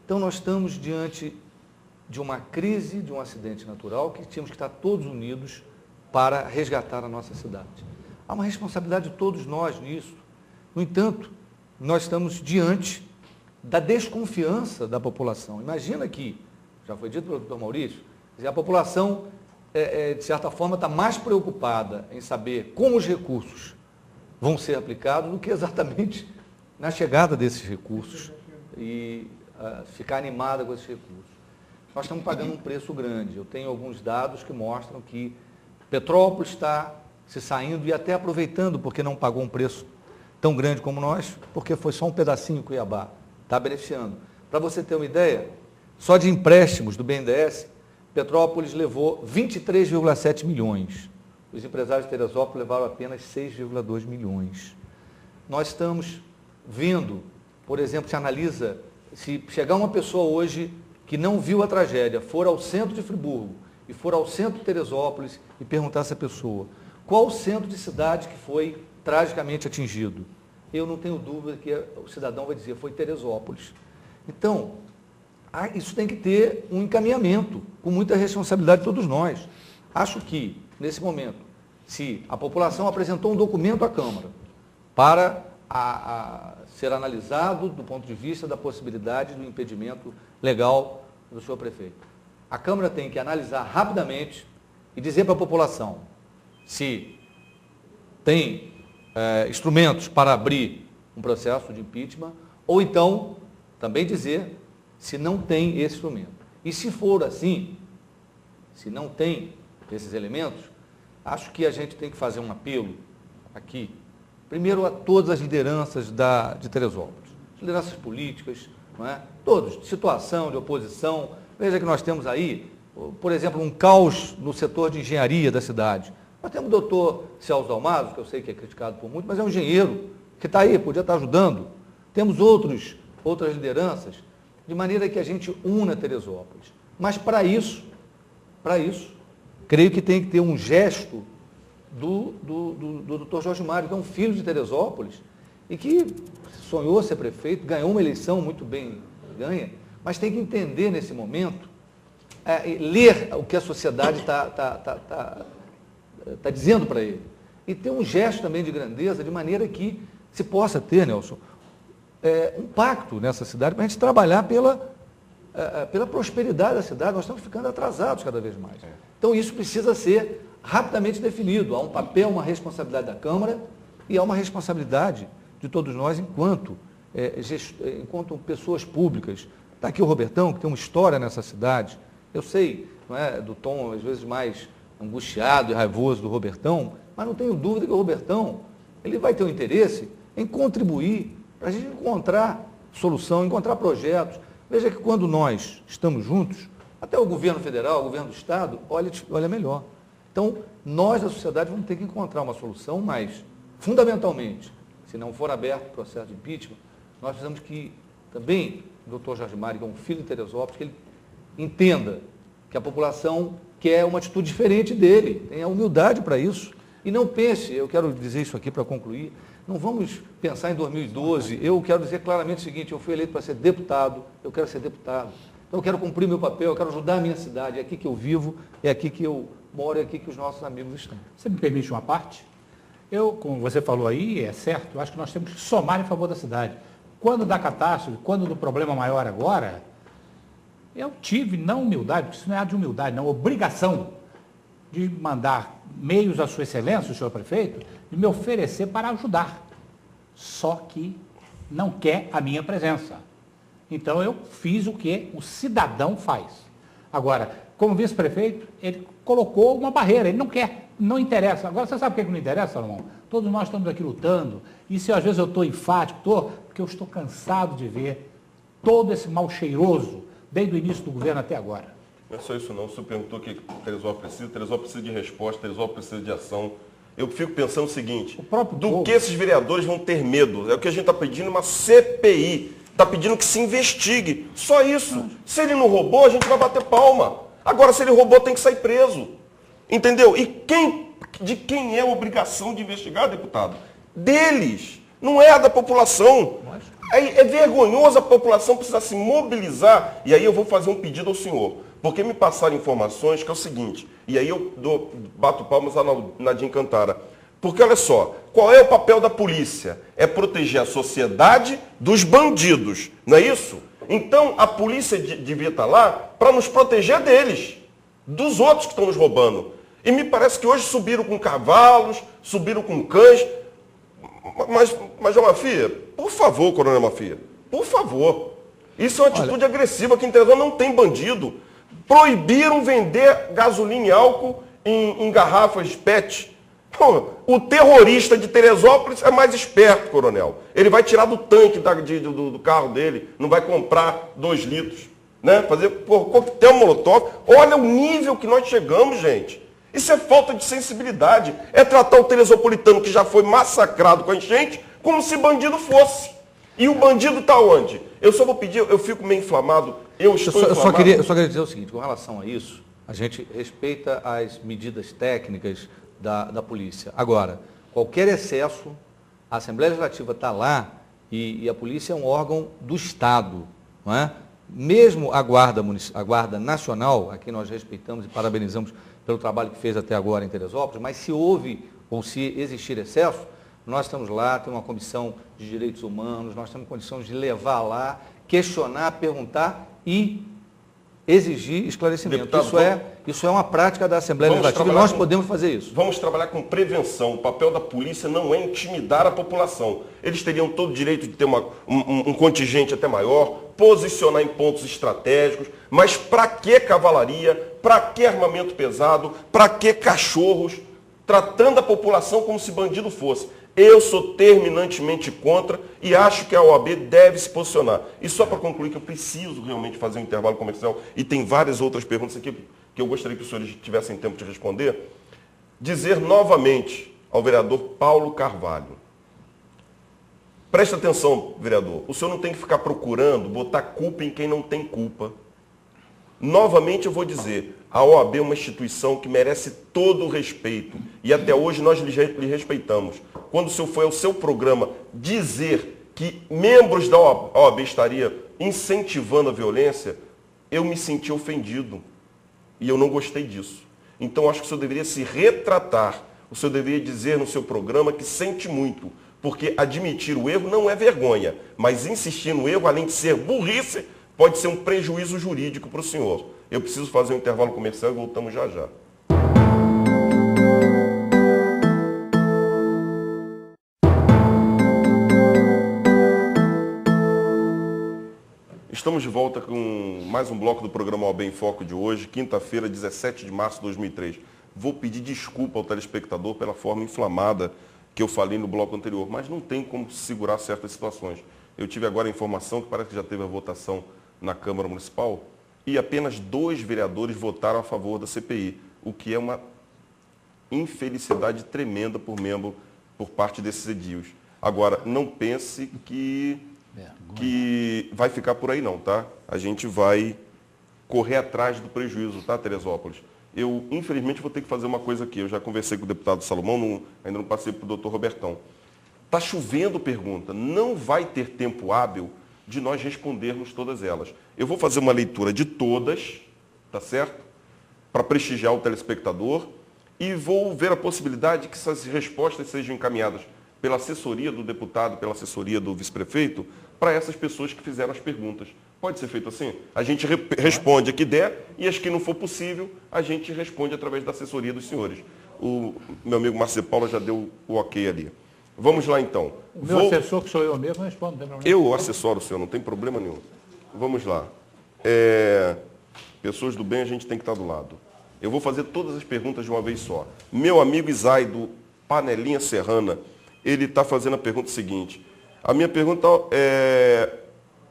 Então, nós estamos diante de uma crise, de um acidente natural, que tínhamos que estar todos unidos para resgatar a nossa cidade. Há uma responsabilidade de todos nós nisso. No entanto, nós estamos diante da desconfiança da população. Imagina que, já foi dito pelo doutor Maurício, a população, de certa forma, está mais preocupada em saber como os recursos vão ser aplicados do que exatamente na chegada desses recursos e ficar animada com esses recursos. Nós estamos pagando um preço grande. Eu tenho alguns dados que mostram que Petrópolis está se saindo e até aproveitando, porque não pagou um preço tão grande como nós, porque foi só um pedacinho Cuiabá. Está beneficiando. Para você ter uma ideia, só de empréstimos do BNDES, Petrópolis levou 23,7 milhões. Os empresários de Teresópolis levaram apenas 6,2 milhões. Nós estamos vendo, por exemplo, se analisa, se chegar uma pessoa hoje que não viu a tragédia, for ao centro de Friburgo e for ao centro de Teresópolis e perguntar a essa pessoa qual o centro de cidade que foi tragicamente atingido, eu não tenho dúvida que o cidadão vai dizer, foi Teresópolis. Então, isso tem que ter um encaminhamento, com muita responsabilidade de todos nós. Acho que, nesse momento, se a população apresentou um documento à Câmara para ser analisado do ponto de vista da possibilidade do impedimento legal do senhor prefeito, a Câmara tem que analisar rapidamente e dizer para a população se tem instrumentos para abrir um processo de impeachment, ou então também dizer se não tem esse instrumento. E se for assim, se não tem esses elementos, acho que a gente tem que fazer um apelo aqui, primeiro a todas as lideranças de Teresópolis, lideranças políticas, não é? Todos, de situação, de oposição. Veja que nós temos aí, por exemplo, um caos no setor de engenharia da cidade. Nós temos o doutor Celso Dalmaso, que eu sei que é criticado por muito, mas é um engenheiro que está aí, podia estar ajudando. Temos outras lideranças, de maneira que a gente una Teresópolis. Mas para isso, creio que tem que ter um gesto do doutor Jorge Mário, que é um filho de Teresópolis, e que sonhou ser prefeito, ganhou uma eleição muito bem ganha, mas tem que entender nesse momento, ler o que a sociedade está dizendo para ele. E ter um gesto também de grandeza, de maneira que se possa ter, Nelson, um pacto nessa cidade para a gente trabalhar pela prosperidade da cidade. Nós estamos ficando atrasados cada vez mais. Então, isso precisa ser rapidamente definido. Há um papel, uma responsabilidade da Câmara e há uma responsabilidade de todos nós enquanto pessoas públicas. Está aqui o Robertão, que tem uma história nessa cidade. Eu sei, não é, do tom, às vezes, mais angustiado e raivoso do Robertão, mas não tenho dúvida que o Robertão ele vai ter um interesse em contribuir para a gente encontrar solução, encontrar projetos. Veja que quando nós estamos juntos, até o governo federal, o governo do Estado, olha melhor. Então, nós da sociedade vamos ter que encontrar uma solução, mas, fundamentalmente, se não for aberto o processo de impeachment, nós precisamos que também o doutor Jorge Mário, que é um filho de Teresópolis, que ele entenda que a população quer uma atitude diferente dele, tenha humildade para isso. E não pense, eu quero dizer isso aqui para concluir, não vamos pensar em 2012, eu quero dizer claramente o seguinte, eu fui eleito para ser deputado, eu quero ser deputado. Então eu quero cumprir meu papel, eu quero ajudar a minha cidade, é aqui que eu vivo, é aqui que eu moro, é aqui que os nossos amigos estão. Você me permite uma parte? Eu, como você falou aí, é certo, eu acho que nós temos que somar em favor da cidade. Quando da catástrofe, quando do problema maior agora, eu tive, não humildade, porque isso não é de humildade, não, obrigação de mandar meios à sua excelência, o senhor prefeito, de me oferecer para ajudar. Só que não quer a minha presença. Então eu fiz o que o cidadão faz. Agora, como vice-prefeito, ele colocou uma barreira, ele não quer, não interessa. Agora, você sabe por que não interessa, Salomão? Todos nós estamos aqui lutando, e se às vezes eu estou enfático, porque eu estou cansado de ver todo esse mal cheiroso, desde o início do governo até agora. Não é só isso não, o senhor perguntou o que Teresópolis precisa de resposta, Teresópolis precisa de ação. Eu fico pensando o seguinte, que esses vereadores vão ter medo? É o que a gente está pedindo, uma CPI. Está pedindo que se investigue. Só isso. Se ele não roubou, a gente vai bater palma. Agora, se ele roubou, tem que sair preso. Entendeu? E de quem é a obrigação de investigar, deputado? Deles. Não é a da população. É vergonhoso a população precisar se mobilizar. E aí eu vou fazer um pedido ao senhor. Porque me passaram informações que é o seguinte. E aí eu bato palmas lá na Nadim Cantara. Porque, olha só, qual é o papel da polícia? É proteger a sociedade dos bandidos, não é isso? Então, a polícia devia estar lá para nos proteger deles, dos outros que estão nos roubando. E me parece que hoje subiram com cavalos, subiram com cães. Mas Mafia, por favor, Coronel Mafia, por favor. Isso é uma atitude agressiva, aqui em Teresópolis não tem bandido. Proibiram vender gasolina e álcool em garrafas PET. O terrorista de Teresópolis é mais esperto, coronel. Ele vai tirar do tanque do carro dele, não vai comprar 2 litros. Né? Fazer coquetel molotov. Olha o nível que nós chegamos, gente. Isso é falta de sensibilidade. É tratar o teresopolitano que já foi massacrado com a enchente como se bandido fosse. E o bandido está onde? Eu só vou pedir, eu fico meio inflamado. Eu só queria dizer o seguinte, com relação a isso, a gente respeita as medidas técnicas da polícia. Agora, qualquer excesso, a Assembleia Legislativa está lá e a polícia é um órgão do Estado, não é? Mesmo a Guarda Nacional, aqui nós respeitamos e parabenizamos pelo trabalho que fez até agora em Teresópolis, mas se houve ou se existir excesso, nós estamos lá, temos uma comissão de direitos humanos, nós temos condições de levar lá, questionar, perguntar e exigir esclarecimento. Deputado, isso é uma prática da Assembleia Legislativa e nós podemos fazer isso. Vamos trabalhar com prevenção. O papel da polícia não é intimidar a população. Eles teriam todo o direito de ter um contingente até maior, posicionar em pontos estratégicos, mas para que cavalaria, para que armamento pesado, para que cachorros, tratando a população como se bandido fosse? Eu sou terminantemente contra e acho que a OAB deve se posicionar. E só para concluir que eu preciso realmente fazer um intervalo comercial e tem várias outras perguntas aqui que eu gostaria que os senhores tivessem tempo de responder, dizer novamente ao vereador Paulo Carvalho. Presta atenção, vereador, o senhor não tem que ficar procurando botar culpa em quem não tem culpa. Novamente eu vou dizer, a OAB é uma instituição que merece todo o respeito e até hoje nós lhe respeitamos. Quando o senhor foi ao seu programa dizer que membros da OAB estaria incentivando a violência, eu me senti ofendido e eu não gostei disso. Então acho que o senhor deveria se retratar, o senhor deveria dizer no seu programa que sente muito, porque admitir o erro não é vergonha, mas insistir no erro, além de ser burrice, pode ser um prejuízo jurídico para o senhor. Eu preciso fazer um intervalo comercial e voltamos já já. Estamos de volta com mais um bloco do programa OAB em Foco de hoje, quinta-feira, 17 de março de 2003. Vou pedir desculpa ao telespectador pela forma inflamada que eu falei no bloco anterior, mas não tem como segurar certas situações. Eu tive agora a informação que parece que já teve a votação na Câmara Municipal e apenas 2 vereadores votaram a favor da CPI, o que é uma infelicidade tremenda por parte desses edios. Agora, não pense que vai ficar por aí não, tá? A gente vai correr atrás do prejuízo, tá, Teresópolis? Eu, infelizmente, vou ter que fazer uma coisa aqui. Eu já conversei com o deputado Salomão, ainda não passei para o doutor Robertão. Está chovendo pergunta, não vai ter tempo hábil de nós respondermos todas elas. Eu vou fazer uma leitura de todas, tá certo? Para prestigiar o telespectador e vou ver a possibilidade que essas respostas sejam encaminhadas pela assessoria do deputado, pela assessoria do vice-prefeito, para essas pessoas que fizeram as perguntas. Pode ser feito assim? A gente responde a que der e as que não for possível, a gente responde através da assessoria dos senhores. O meu amigo Marcelo Paula já deu o ok ali. Vamos lá, então. O meu assessor, que sou eu mesmo, responde. Eu assessoro o senhor, não tem problema nenhum. Vamos lá. pessoas do bem, a gente tem que estar do lado. Eu vou fazer todas as perguntas de uma vez só. Meu amigo Isai, do Panelinha Serrana, ele está fazendo a pergunta seguinte. A minha pergunta é,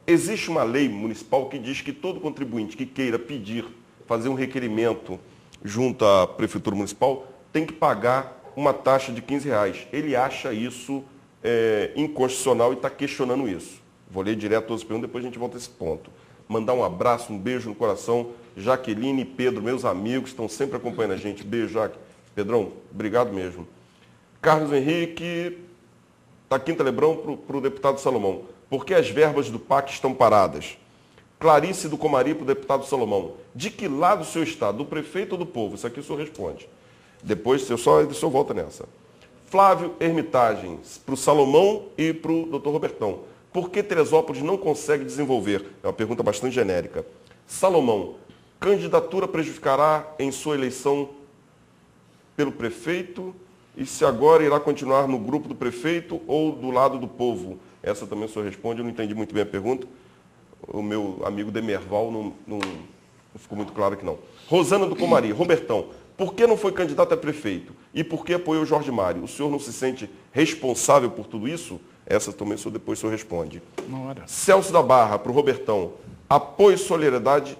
existe uma lei municipal que diz que todo contribuinte que queira pedir, fazer um requerimento junto à Prefeitura Municipal, tem que pagar uma taxa de R$15. Ele acha isso inconstitucional e está questionando isso. Vou ler direto todas as perguntas, depois a gente volta a esse ponto. Mandar um abraço, um beijo no coração. Jaqueline e Pedro, meus amigos, estão sempre acompanhando a gente. Beijo, Jaque. Pedrão, obrigado mesmo. Carlos Henrique, da Quinta Lebrão, para o deputado Salomão. Por que as verbas do PAC estão paradas? Clarice do Comari, para o deputado Salomão. De que lado o senhor está? Do prefeito ou do povo? Isso aqui o senhor responde. Depois, o senhor volta nessa. Flávio Hermitagem, para o Salomão e para o doutor Robertão. Por que Teresópolis não consegue desenvolver? É uma pergunta bastante genérica. Salomão, candidatura prejudicará em sua eleição pelo prefeito? E se agora irá continuar no grupo do prefeito ou do lado do povo? Essa também o senhor responde, eu não entendi muito bem a pergunta. O meu amigo Demerval não ficou muito claro que não. Rosana do Comari, Robertão, por que não foi candidato a prefeito? E por que apoiou o Jorge Mário? O senhor não se sente responsável por tudo isso? Essa também depois o senhor responde. Celso da Barra, para o Robertão, apoio e solidariedade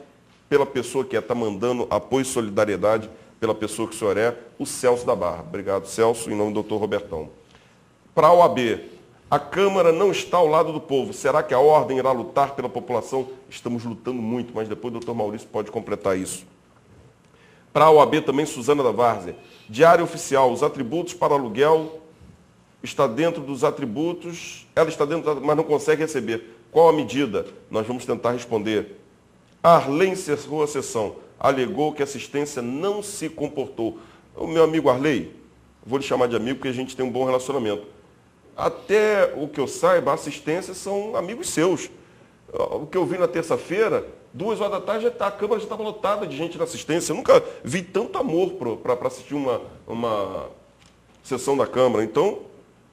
pela pessoa que está mandando apoio e solidariedade pela pessoa que o senhor é, o Celso da Barra. Obrigado, Celso, em nome do doutor Robertão. Para a OAB, a Câmara não está ao lado do povo. Será que a ordem irá lutar pela população? Estamos lutando muito, mas depois o doutor Maurício pode completar isso. Para a OAB também, Suzana da Várzea. Diário oficial, os atributos para aluguel está dentro dos atributos, ela está dentro, mas não consegue receber. Qual a medida? Nós vamos tentar responder. Arley encerrou a sessão, alegou que a assistência não se comportou. O meu amigo Arley, vou lhe chamar de amigo porque a gente tem um bom relacionamento. Até o que eu saiba, a assistência são amigos seus. O que eu vi na terça-feira, 2 horas da tarde, a Câmara já estava lotada de gente na assistência. Eu nunca vi tanto amor para assistir uma sessão da Câmara. Então,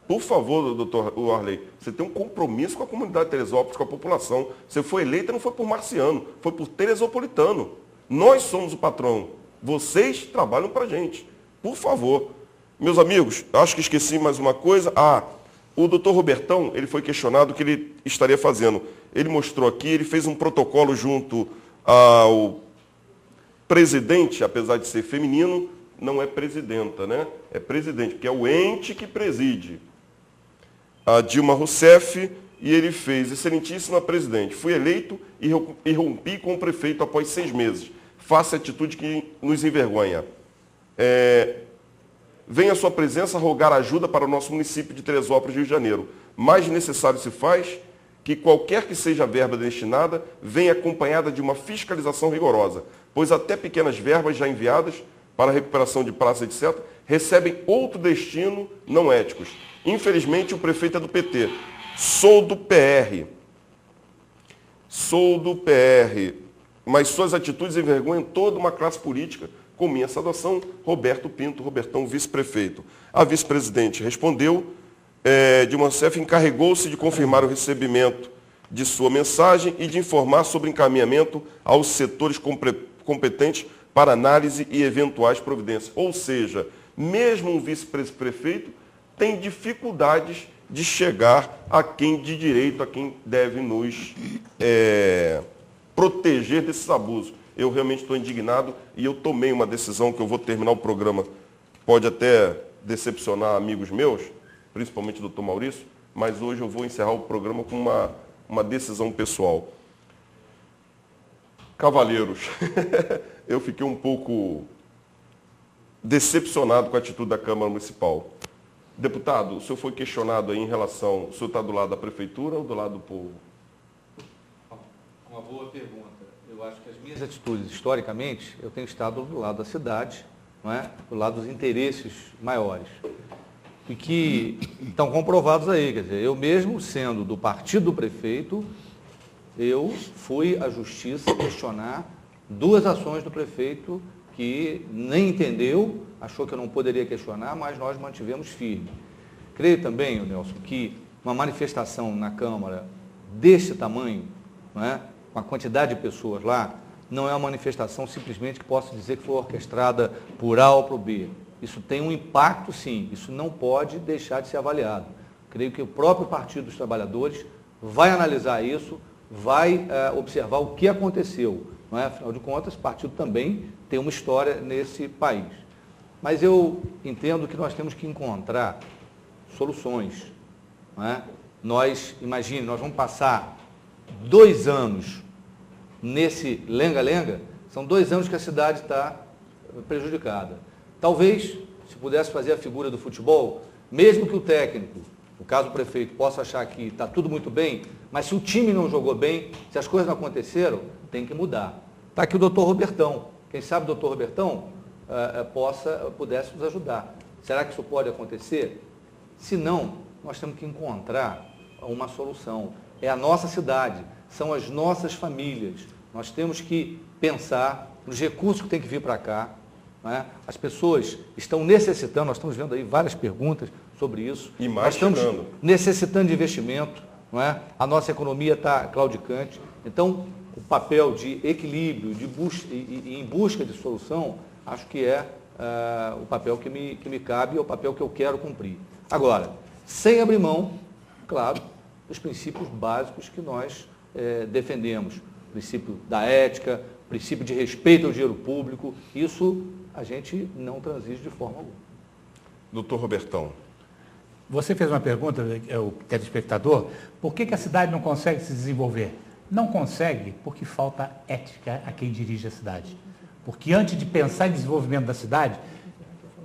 por favor, doutor Arley, você tem um compromisso com a comunidade de Teresópolis, com a população. Você foi eleita não foi por marciano, foi por teresopolitano. Nós somos o patrão. Vocês trabalham para a gente. Por favor. Meus amigos, acho que esqueci mais uma coisa. O doutor Robertão, ele foi questionado o que ele estaria fazendo. Ele mostrou aqui, ele fez um protocolo junto ao presidente, apesar de ser feminino, não é presidenta, né? É presidente, porque é o ente que preside. A Dilma Rousseff, e ele fez, excelentíssima presidente, fui eleito e rompi com o prefeito após 6 meses. Faça a atitude que nos envergonha. Venha a sua presença rogar ajuda para o nosso município de Teresópolis, Rio de Janeiro. Mais necessário se faz que qualquer que seja a verba destinada venha acompanhada de uma fiscalização rigorosa, pois até pequenas verbas já enviadas para a recuperação de praça, etc., recebem outro destino não éticos. Infelizmente, o prefeito é do PT. Sou do PR, mas suas atitudes envergonham toda uma classe política. Com minha saudação, Roberto Pinto, Robertão, vice-prefeito. A vice-presidente respondeu, Dilma Rousseff encarregou-se de confirmar o recebimento de sua mensagem e de informar sobre encaminhamento aos setores competentes para análise e eventuais providências. Ou seja, mesmo um vice-prefeito tem dificuldades de chegar a quem de direito, a quem deve nos proteger desses abusos. Eu realmente estou indignado e eu tomei uma decisão que eu vou terminar o programa. Pode até decepcionar amigos meus, principalmente o doutor Maurício, mas hoje eu vou encerrar o programa com uma decisão pessoal. Cavalheiros, eu fiquei um pouco decepcionado com a atitude da Câmara Municipal. Deputado, o senhor foi questionado aí em relação, o senhor está do lado da Prefeitura ou do lado do povo? Uma boa pergunta. Eu acho que as minhas atitudes, historicamente, eu tenho estado do lado da cidade, não é? Do lado dos interesses maiores. E que estão comprovados aí, quer dizer, eu mesmo sendo do partido do prefeito, eu fui à justiça questionar 2 ações do prefeito que nem entendeu, achou que eu não poderia questionar, mas nós mantivemos firme. Creio também, Nelson, que uma manifestação na Câmara desse tamanho, não é? Com a quantidade de pessoas lá, não é uma manifestação simplesmente que possa dizer que foi orquestrada por A ou por B. Isso tem um impacto, sim, isso não pode deixar de ser avaliado. Creio que o próprio Partido dos Trabalhadores vai analisar isso, vai observar o que aconteceu. Não é? Afinal de contas, o partido também tem uma história nesse país. Mas eu entendo que nós temos que encontrar soluções. Não é? Imagine, nós vamos passar 2 anos nesse lenga-lenga, são 2 anos que a cidade está prejudicada. Talvez, se pudesse fazer a figura do futebol, mesmo que o técnico, no caso o prefeito, possa achar que está tudo muito bem, mas se o time não jogou bem, se as coisas não aconteceram, tem que mudar. Está aqui o doutor Robertão. Quem sabe o doutor Robertão pudesse nos ajudar. Será que isso pode acontecer? Se não, nós temos que encontrar uma solução. É a nossa cidade, são as nossas famílias. Nós temos que pensar nos recursos que tem que vir para cá. Não é? As pessoas estão necessitando, nós estamos vendo aí várias perguntas sobre isso. E nós estamos necessitando de investimento. Não é? A nossa economia está claudicante. Então, o papel de equilíbrio e em busca de solução, acho que é o papel que me cabe, é o papel que eu quero cumprir. Agora, sem abrir mão, claro, dos princípios básicos que nós defendemos. O princípio da ética, o princípio de respeito ao dinheiro público, isso a gente não transige de forma alguma. Doutor Robertão. Você fez uma pergunta, o telespectador, por que a cidade não consegue se desenvolver? Não consegue porque falta ética a quem dirige a cidade. Porque antes de pensar em desenvolvimento da cidade,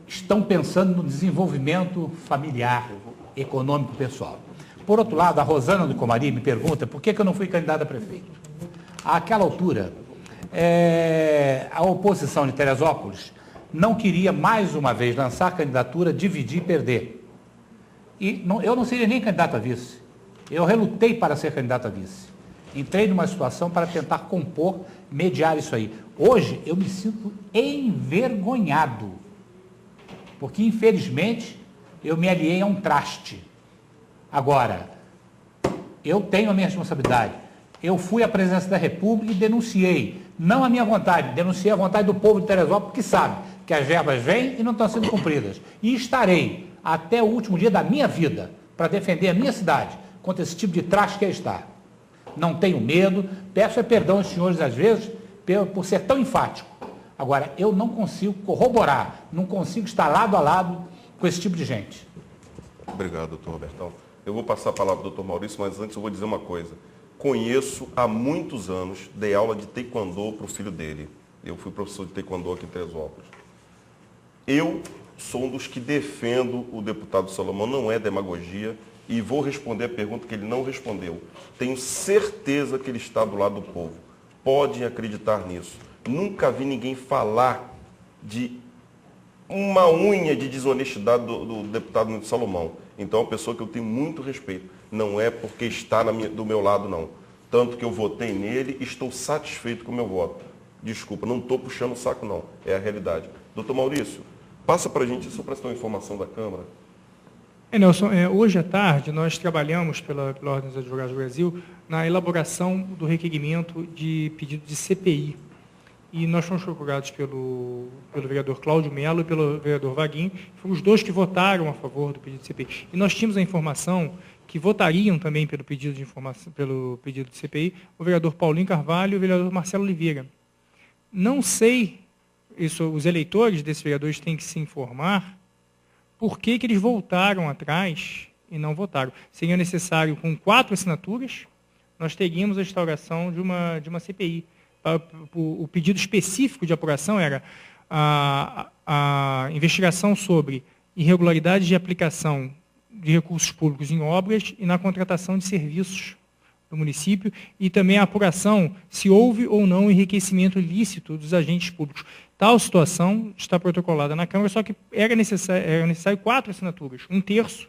estão pensando no desenvolvimento familiar, econômico pessoal. Por outro lado, a Rosana do Comari me pergunta por que eu não fui candidata a prefeito. Àquela altura, a oposição de Teresópolis não queria mais uma vez lançar a candidatura, dividir e perder. E eu não seria nem candidato a vice. Eu relutei para ser candidato a vice. Entrei numa situação para tentar compor, mediar isso aí. Hoje, eu me sinto envergonhado, porque, infelizmente, eu me aliei a um traste. Agora, eu tenho a minha responsabilidade. Eu fui à presidência da República e denunciei, não a minha vontade, denunciei a vontade do povo de Teresópolis, que sabe que as verbas vêm e não estão sendo cumpridas. E estarei até o último dia da minha vida para defender a minha cidade contra esse tipo de traste que aí está. Não tenho medo, peço perdão aos senhores, às vezes, por ser tão enfático. Agora, eu não consigo corroborar, não consigo estar lado a lado com esse tipo de gente. Obrigado, doutor Robertão. Eu vou passar a palavra ao doutor Maurício, mas antes eu vou dizer uma coisa. Conheço há muitos anos, dei aula de taekwondo para o filho dele. Eu fui professor de taekwondo aqui em Teresópolis. Eu sou um dos que defendo o deputado Salomão, não é demagogia, e vou responder a pergunta que ele não respondeu. Tenho certeza que ele está do lado do povo. Podem acreditar nisso. Nunca vi ninguém falar de uma unha de desonestidade do deputado Salomão. Então é uma pessoa que eu tenho muito respeito. Não é porque está do meu lado, não. Tanto que eu votei nele e estou satisfeito com o meu voto. Desculpa, não estou puxando o saco, não. É a realidade. Doutor Maurício, passa para a gente só para uma informação da Câmara. Nelson, hoje à tarde nós trabalhamos pela Ordem dos Advogados do Brasil na elaboração do requerimento de pedido de CPI. E nós fomos procurados pelo vereador Cláudio Melo e pelo vereador Vaguinho, foram os dois que votaram a favor do pedido de CPI. E nós tínhamos a informação que votariam também pelo pedido de CPI o vereador Paulinho Carvalho e o vereador Marcelo Oliveira. Não sei, os eleitores desses vereadores têm que se informar por que eles voltaram atrás e não votaram. Seria necessário, com 4 assinaturas, nós teríamos a instauração de uma CPI. O pedido específico de apuração era a investigação sobre irregularidades de aplicação de recursos públicos em obras e na contratação de serviços do município, e também a apuração se houve ou não enriquecimento ilícito dos agentes públicos. Tal situação está protocolada na Câmara, só que era necessário 4 assinaturas, 1/3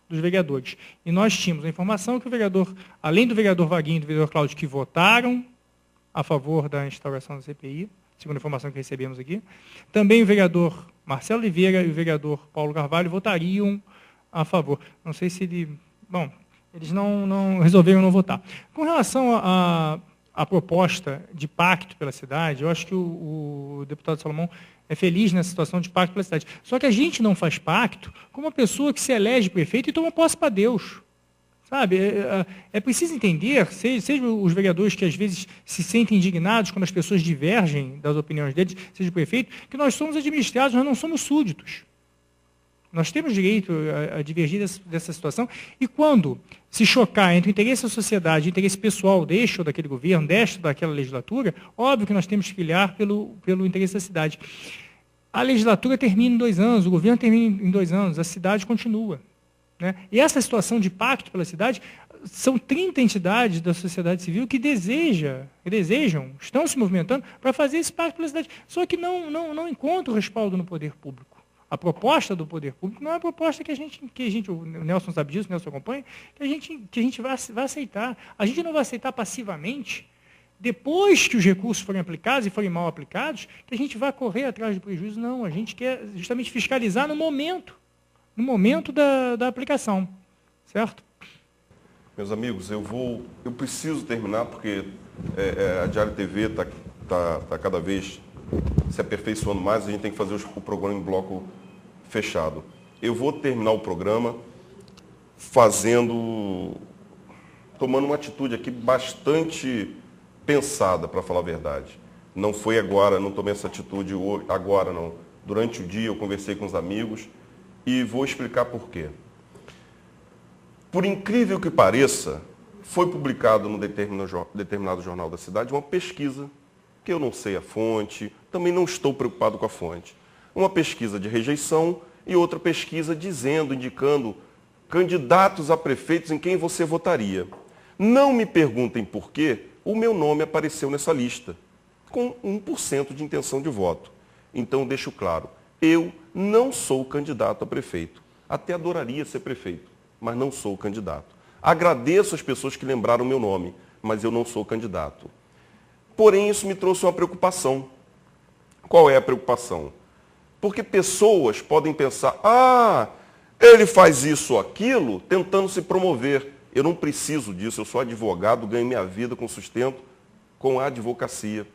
dos vereadores. E nós tínhamos a informação que o vereador, além do vereador Vaguinho e do vereador Cláudio, que votaram a favor da instauração da CPI, segundo a informação que recebemos aqui, também o vereador Marcelo Oliveira e o vereador Paulo Carvalho votariam a favor. Não sei se eles não resolveram não votar. Com relação a proposta de pacto pela cidade, eu acho que o deputado Salomão é feliz nessa situação de pacto pela cidade. Só que a gente não faz pacto com uma pessoa que se elege prefeito e toma posse para Deus. Sabe? É preciso entender, sejam os vereadores que às vezes se sentem indignados quando as pessoas divergem das opiniões deles, seja o prefeito, que nós somos administrados, nós não somos súditos. Nós temos direito a divergir dessa situação, e quando se chocar entre o interesse da sociedade e o interesse pessoal deste ou daquele governo, desta ou daquela legislatura, óbvio que nós temos que olhar pelo interesse da cidade. A legislatura termina em 2 anos, o governo termina em 2 anos, a cidade continua. Né? E essa situação de pacto pela cidade, são 30 entidades da sociedade civil que desejam, estão se movimentando para fazer esse pacto pela cidade, só que não encontram respaldo no poder público. A proposta do poder público não é a proposta que a gente, o Nelson sabe disso, o Nelson acompanha, que a gente vai aceitar. A gente não vai aceitar passivamente, depois que os recursos forem aplicados e forem mal aplicados, que a gente vai correr atrás do prejuízo. Não, a gente quer justamente fiscalizar no momento da aplicação. Certo? Meus amigos, eu preciso terminar, porque a Diário TV está cada vez se aperfeiçoando mais, a gente tem que fazer o programa em bloco fechado. Eu vou terminar o programa tomando uma atitude aqui bastante pensada, para falar a verdade. Não foi agora, não tomei essa atitude agora, não. Durante o dia eu conversei com os amigos e vou explicar por quê. Por incrível que pareça, foi publicado num determinado jornal da cidade uma pesquisa, que eu não sei a fonte, também não estou preocupado com a fonte. Uma pesquisa de rejeição e outra pesquisa indicando candidatos a prefeitos em quem você votaria. Não me perguntem por quê, o meu nome apareceu nessa lista, com 1% de intenção de voto. Então, deixo claro, eu não sou candidato a prefeito. Até adoraria ser prefeito, mas não sou candidato. Agradeço as pessoas que lembraram o meu nome, mas eu não sou candidato. Porém, isso me trouxe uma preocupação. Qual é a preocupação? Porque pessoas podem pensar, ele faz isso ou aquilo, tentando se promover. Eu não preciso disso, eu sou advogado, ganho minha vida com sustento com a advocacia.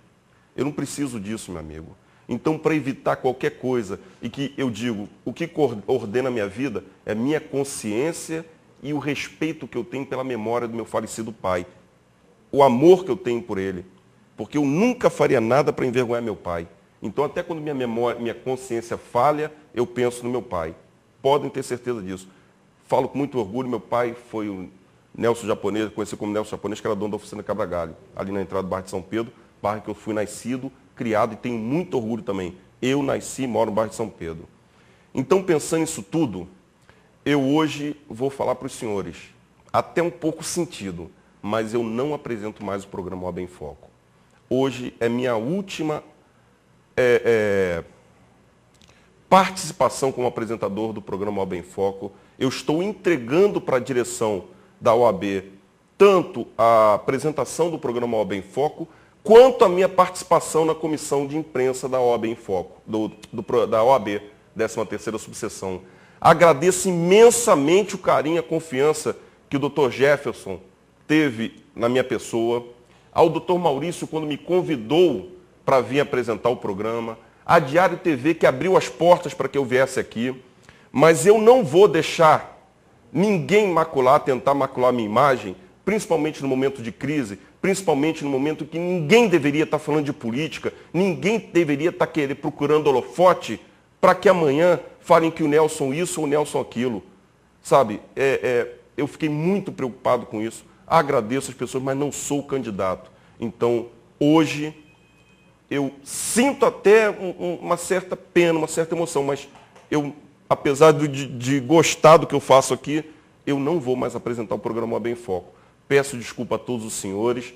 Eu não preciso disso, meu amigo. Então, para evitar qualquer coisa, e que eu digo, o que ordena a minha vida é minha consciência e o respeito que eu tenho pela memória do meu falecido pai. O amor que eu tenho por ele. Porque eu nunca faria nada para envergonhar meu pai. Então, até quando minha consciência falha, eu penso no meu pai. Podem ter certeza disso. Falo com muito orgulho, meu pai foi o Nelson Japonês, conhecido como Nelson Japonês, que era dono da oficina Cabra Galho, ali na entrada do bairro de São Pedro, bairro que eu fui nascido, criado e tenho muito orgulho também. Eu nasci e moro no bairro de São Pedro. Então, pensando nisso tudo, eu hoje vou falar para os senhores, até um pouco sentido, mas eu não apresento mais o programa OAB em Foco. Hoje é minha última participação como apresentador do programa OAB em Foco. Eu estou entregando para a direção da OAB tanto a apresentação do programa OAB em Foco, quanto a minha participação na comissão de imprensa da OAB em Foco, da OAB, 13ª subseção. Agradeço imensamente o carinho e a confiança que o Dr. Jefferson teve na minha pessoa, ao Dr. Maurício, quando me convidou para vir apresentar o programa, a Diário TV, que abriu as portas para que eu viesse aqui, mas eu não vou deixar ninguém tentar macular minha imagem, principalmente no momento de crise, principalmente no momento que ninguém deveria estar falando de política, ninguém deveria estar procurando holofote para que amanhã falem que o Nelson isso ou o Nelson aquilo. Sabe, eu fiquei muito preocupado com isso. Agradeço as pessoas, mas não sou candidato. Então, hoje, eu sinto até uma certa pena, uma certa emoção, mas eu, apesar de gostar do que eu faço aqui, eu não vou mais apresentar o programa OAB em Foco. Peço desculpa a todos os senhores,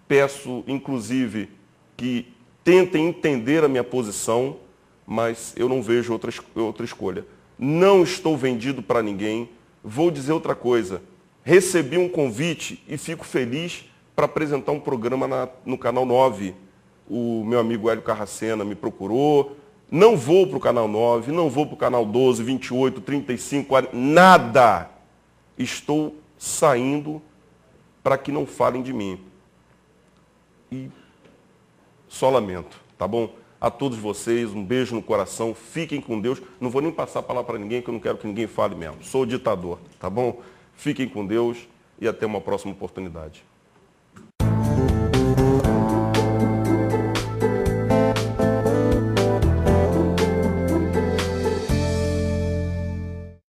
peço, inclusive, que tentem entender a minha posição, mas eu não vejo outra escolha. Não estou vendido para ninguém. Vou dizer outra coisa. Recebi um convite e fico feliz para apresentar um programa no Canal 9. O meu amigo Hélio Carracena me procurou. Não vou para o Canal 9, não vou para o Canal 12, 28, 35, 40, nada. Estou saindo para que não falem de mim. e só lamento, tá bom? A todos vocês, um beijo no coração, fiquem com Deus. Não vou nem passar a palavra para ninguém, que eu não quero que ninguém fale mesmo. Sou ditador, tá bom? Fiquem com Deus e até uma próxima oportunidade.